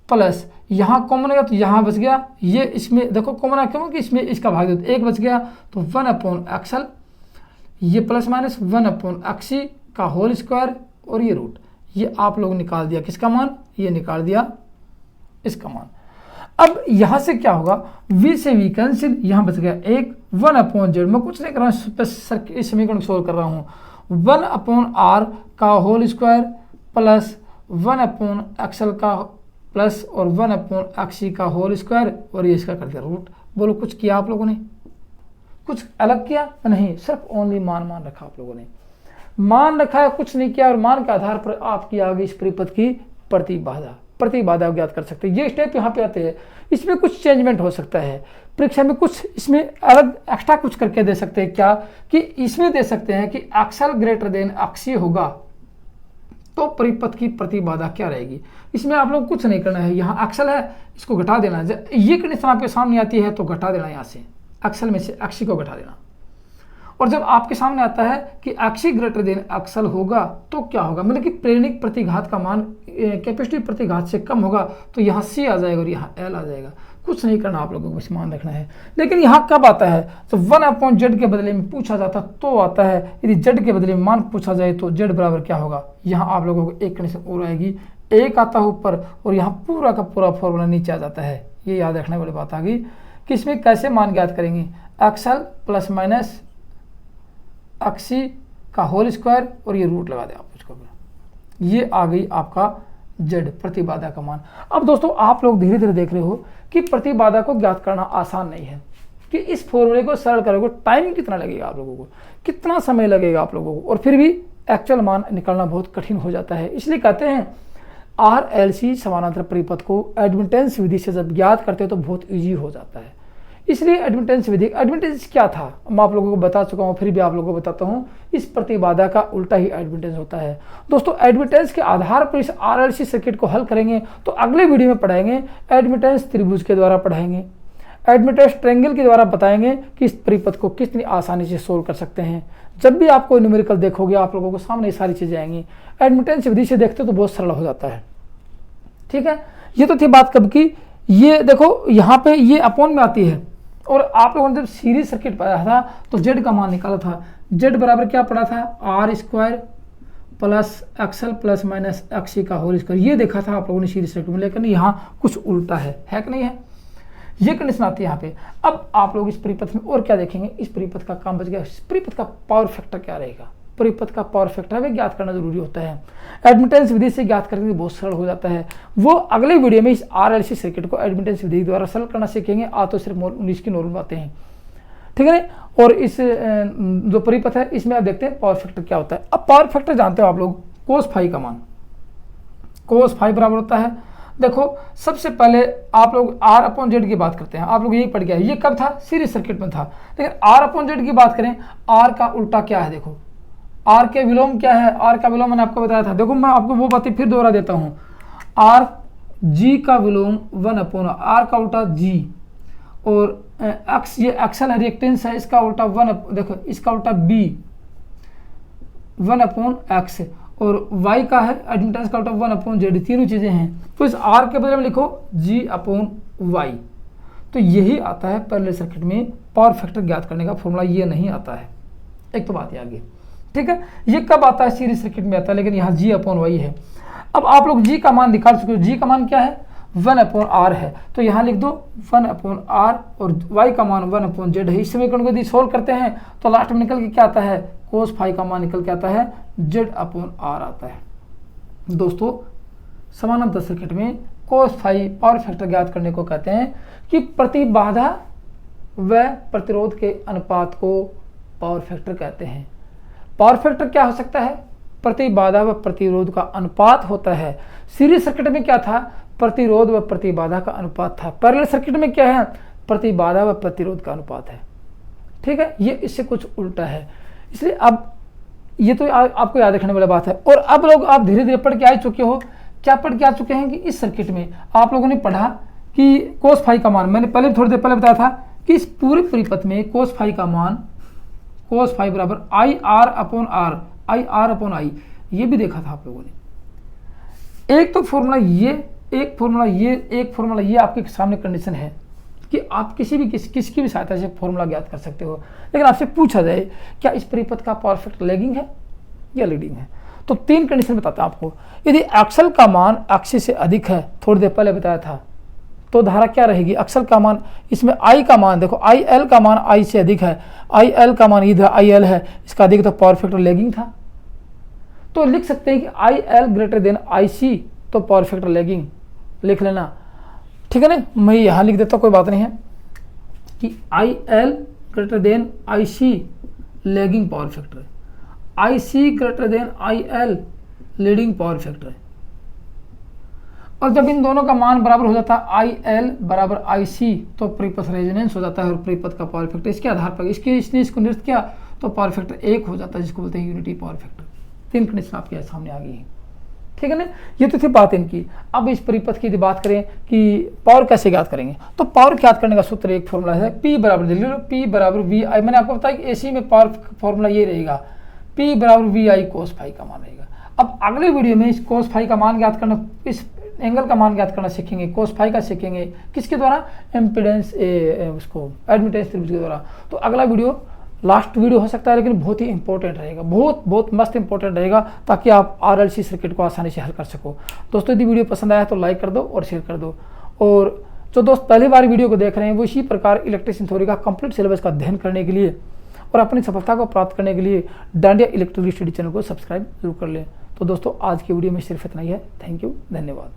Speaker 1: प्लस यहाँ कॉमन आया तो यहाँ बच गया, ये इसमें देखो कॉमन आया क्योंकि इसमें इसका भाग दे 1 बच गया, तो 1 अपॉन एक्सल, ये प्लस माइनस 1 अपॉन एक्सी का होल स्क्वायर और ये रूट, ये आप लोग निकाल दिया किसका मान, ये निकाल दिया इसका मान। अब यहाँ से क्या होगा, V से V कैंसिल, यहाँ बच गया 1, 1 अपॉन जेड, मैं कुछ नहीं कर रहा हूँ, इस समीकरण को सोल्व कर रहा हूँ, 1 अपॉन R का whole square plus 1 upon XL का प्लस और 1 अपॉन एक्सी का होल स्क्वायर और ये इसका कर दिया रूट। बोलो कुछ किया आप लोगों ने, कुछ अलग किया नहीं, सिर्फ ओनली मान रखा आप लोगों ने, मान रखा है, कुछ नहीं किया, और मान के आधार पर आपकी आगे इस परिपथ की प्रतिबाधा ज्ञात कर सकते हैं। ये स्टेप यहाँ पे आते हैं, इसमें कुछ चेंजमेंट हो सकता है, परीक्षा में कुछ इसमें अलग एक्स्ट्रा कुछ करके दे सकते हैं। क्या कि इसमें दे सकते हैं कि एक्सल ग्रेटर देन एक्सी होगा तो परिपथ की प्रतिबाधा क्या रहेगी। इसमें आप लोग कुछ नहीं करना है, यहाँ एक्सल है इसको घटा देना, ये कंडीशन आपके सामने आती है तो घटा देना, यहाँ से एक्सल में से एक्सी को घटा देना। और जब आपके सामने आता है कि एक्सी ग्रेटर देन एक्सल होगा तो क्या होगा, मतलब कि प्रेरणिक प्रतिघात का मान कैपेसिटिव प्रतिघात से कम होगा, तो यहाँ C आ जाएगा और यहाँ L आ जाएगा। कुछ नहीं करना, आप लोगों को बस मान रखना है। लेकिन यहाँ कब आता है, तो 1 अपॉन जेड के बदले में पूछा जाता तो आता है, यदि जेड के बदले में मान पूछा जाए तो जेड बराबर क्या होगा। यहाँ आप लोगों को एक कंडीशन और आएगी, 1 आता है ऊपर और यहाँ पूरा का पूरा फॉर्मूला नीचे आ जाता है। ये याद रखने वाली बात आ गई कि इसमें कैसे मान ज्ञात करेंगे, एक्सल प्लस माइनस एक्सी का होल स्क्वायर और ये रूट लगा दें आप उसको, ये आ गई आपका जेड प्रतिबाधा का मान। अब दोस्तों आप लोग धीरे धीरे देख रहे हो कि प्रतिबाधा को ज्ञात करना आसान नहीं है, कि इस फॉर्मूले को सरल करोगे टाइम कितना लगेगा आप लोगों को, कितना समय लगेगा आप लोगों को, और फिर भी एक्चुअल मान निकालना बहुत कठिन हो जाता है। इसलिए कहते हैं RLC समानांतर परिपथ को एडमिटेंस विधि से जब ज्ञात करते हैं तो बहुत ईजी हो जाता है। इसलिए एडमिटेंस विधि, एडमिटेंस क्या था मैं आप लोगों को बता चुका हूँ, फिर भी आप लोगों को बताता हूँ, इस प्रतिबाधा का उल्टा ही एडमिटेंस होता है। दोस्तों एडमिटेंस के आधार पर इस RLC सर्किट को हल करेंगे तो अगले वीडियो में पढ़ाएंगे, एडमिटेंस त्रिभुज के द्वारा पढ़ाएंगे, एडमिटेंस ट्रायंगल के द्वारा बताएंगे कि इस परिपथ को कितनी आसानी से सोल्व कर सकते हैं। जब भी आपको न्यूमेरिकल देखोगे आप लोगों को सामने ये सारी चीजें आएंगी, एडमिटेंस विधि से देखते तो बहुत सरल हो जाता है। ठीक है, ये तो थी बात कब की, ये देखो यहाँ पे ये अपॉन में आती है, और आप लोगों ने जब सीरीज सर्किट पढ़ा था तो जेड का मान निकाला था, जेड बराबर क्या पड़ा था, R square plus XL plus minus XC का होल स्क्वायर, ये देखा था आप लोगों ने सीरीज सर्किट में। लेकिन यहाँ कुछ उल्टा है कि नहीं है, ये कंडीशन आती है यहाँ पे। अब आप लोग इस परिपथ में और क्या देखेंगे, इस परिपथ का काम बच गया, इस परिपथ का पावर फैक्टर क्या रहेगा, परिपथ का पावर फैक्टर भी ज्ञात करना जरूरी होता है। एडमिटेंस विधि से ज्ञात करने में बहुत सरल हो जाता है, वो अगले वीडियो में इस RLC सर्किट को एडमिटेंस विधि द्वारा सरल करना सीखेंगे। तो सिर्फ 19 की नॉर्मल बातें हैं, ठीक है ना। और इस जो परिपथ है इसमें आप देखते हैं पावर फैक्टर क्या होता है। अब पावर फैक्टर जानते हो आप लोग, कोस फाई का मान, कोस फाई बराबर होता है, देखो सबसे पहले आप लोग R अपॉन जेड की बात करते हैं, आप लोग यही पढ़ गया, ये कब था, सीरीज सर्किट में था। लेकिन R अपॉन जेड की बात करें, R का उल्टा क्या है, देखो R के विलोम क्या है, R का विलोम मैंने आपको बताया था। देखो मैं आपको वो बातें फिर दोहरा देता हूँ, R G का विलोम 1 अपॉन R का उल्टा G, और X ये एक्सल रिएक्टेंस है, इसका उल्टा 1, देखो इसका उल्टा B 1 अपॉन X, और Y का है एडमिटेंस का उल्टा 1 अपॉन Z, तीनों चीज़ें हैं। तो इस R के बदले में लिखो G अपॉन Y। तो यही आता है पैरेलल सर्किट में पावर फैक्टर ज्ञात करने का फॉर्मूला, ये नहीं आता है। एक तो बात ये आगे, ठीक है, ये कब आता है, सीरीज सर्किट में आता है, लेकिन यहाँ G अपॉन Y है। अब आप लोग G का मान निकाल चुके हो, G का मान क्या है, 1 अपॉन R है, तो यहाँ लिख दो 1 अपॉन R, और Y का मान 1 अपॉन Z है। इस समीकरण को यदि सोल्व करते हैं तो लास्ट में निकल के क्या आता है, कोस फाई का मान निकल के आता है Z अपॉन R आता है। दोस्तों समानांतर सर्किट में कोस फाई पावर फैक्टर ज्ञात करने को कहते हैं कि प्रतिबाधा व प्रतिरोध के अनुपात को पावर फैक्टर कहते हैं। पावर फैक्टर क्या हो सकता है, प्रतिबाधा व प्रतिरोध का अनुपात होता है। सीरीज सर्किट में क्या था, प्रतिरोध व प्रतिबाधा का अनुपात था। पैरेलल सर्किट में क्या है, प्रतिबाधा व प्रतिरोध का अनुपात है। ठीक है, ये इससे कुछ उल्टा है। इसलिए अब ये तो आपको याद रखने वाली बात है। और अब लोग आप धीरे धीरे पढ़ के आ चुके हो, क्या पढ़ के आ चुके हैं कि इस सर्किट में आप लोगों ने पढ़ा कि कोस फाई का मान, मैंने पहले थोड़ी देर पहले बताया था कि इस पूरे परिपथ में कोस फाई का मान, कोस फाई बराबर I R upon R, I R upon I, ये भी देखा था आप लोगों ने। एक तो फॉर्मूला ये, एक फॉर्मूला ये, एक फॉर्मूला ये आपके सामने कंडीशन है कि आप किसकी भी सहायता से फॉर्मूला ज्ञात कर सकते हो। लेकिन आपसे पूछा जाए क्या इस परिपथ का परफेक्ट लैगिंग है या लीडिंग है, तो 3 कंडीशन बताता हूं आपको। यदि एक्सल का मान एक्सिस से अधिक है, थोड़ी देर पहले बताया था, तो धारा क्या रहेगी, एक्सल का मान, इसमें आई का मान देखो, आई एल का मान आई से अधिक है, आई एल का मान इधर आई एल है, इसका अधिक तो परफेक्ट लैगिंग था। तो लिख सकते हैं कि I L greater than I C, तो परफेक्ट लैगिंग लिख लेना, ठीक है ना। मैं यहाँ लिख देता हूँ, कोई बात नहीं है, कि I L greater than I C lagging power factor, I C greater than I L leading power factor. और जब इन दोनों का मान बराबर हो जाता है आई एल बराबर आई सी, तो परिपथ रेजोनेंस हो जाता है और परिपथ का पावर फैक्टर इसके आधार पर इसने इसको निरस्त किया तो पावर फैक्टर 1 हो जाता है, जिसको बोलते हैं यूनिटी पावर फैक्टर। 3 कंडीशन आपके सामने आ गई है, ठीक है ना। ये तो थी बात इनकी। अब इस परिपथ की यदि बात करें कि पावर कैसे ज्ञात करेंगे, तो पावर ज्ञात करने का सूत्र एक फॉर्मूला है, P बराबर देख लो, P बराबर वी आई। मैंने आपको बताया कि AC में पावर फॉर्मूला ये रहेगा, P बराबर वी आई कोस फाई का मान रहेगा। अब अगले वीडियो में इस कोस फाई का मान ज्ञात करना, इस एंगल का मान ज्ञात करना सीखेंगे, कोस फाई का सीखेंगे, किसके द्वारा, एम्पीडेंस उसको एडमिटेंस त्रिभुज के द्वारा। तो अगला वीडियो लास्ट वीडियो हो सकता है, लेकिन बहुत ही इंपॉर्टेंट रहेगा, बहुत मस्त इंपॉर्टेंट रहेगा, ताकि आप RLC सर्किट को आसानी से हल कर सको। दोस्तों यदि वीडियो पसंद आया तो लाइक कर दो और शेयर कर दो। और जो दोस्त पहली बार वीडियो को देख रहे हैं वो इसी प्रकार इलेक्ट्रिशियन थ्योरी का कंप्लीट सिलेबस का अध्ययन करने के लिए और अपनी सफलता को प्राप्त करने के लिए डांडिया इलेक्ट्रिकल स्टडी चैनल को सब्सक्राइब जरूर कर लें। तो दोस्तों आज की वीडियो में सिर्फ इतना ही है। थैंक यू, धन्यवाद।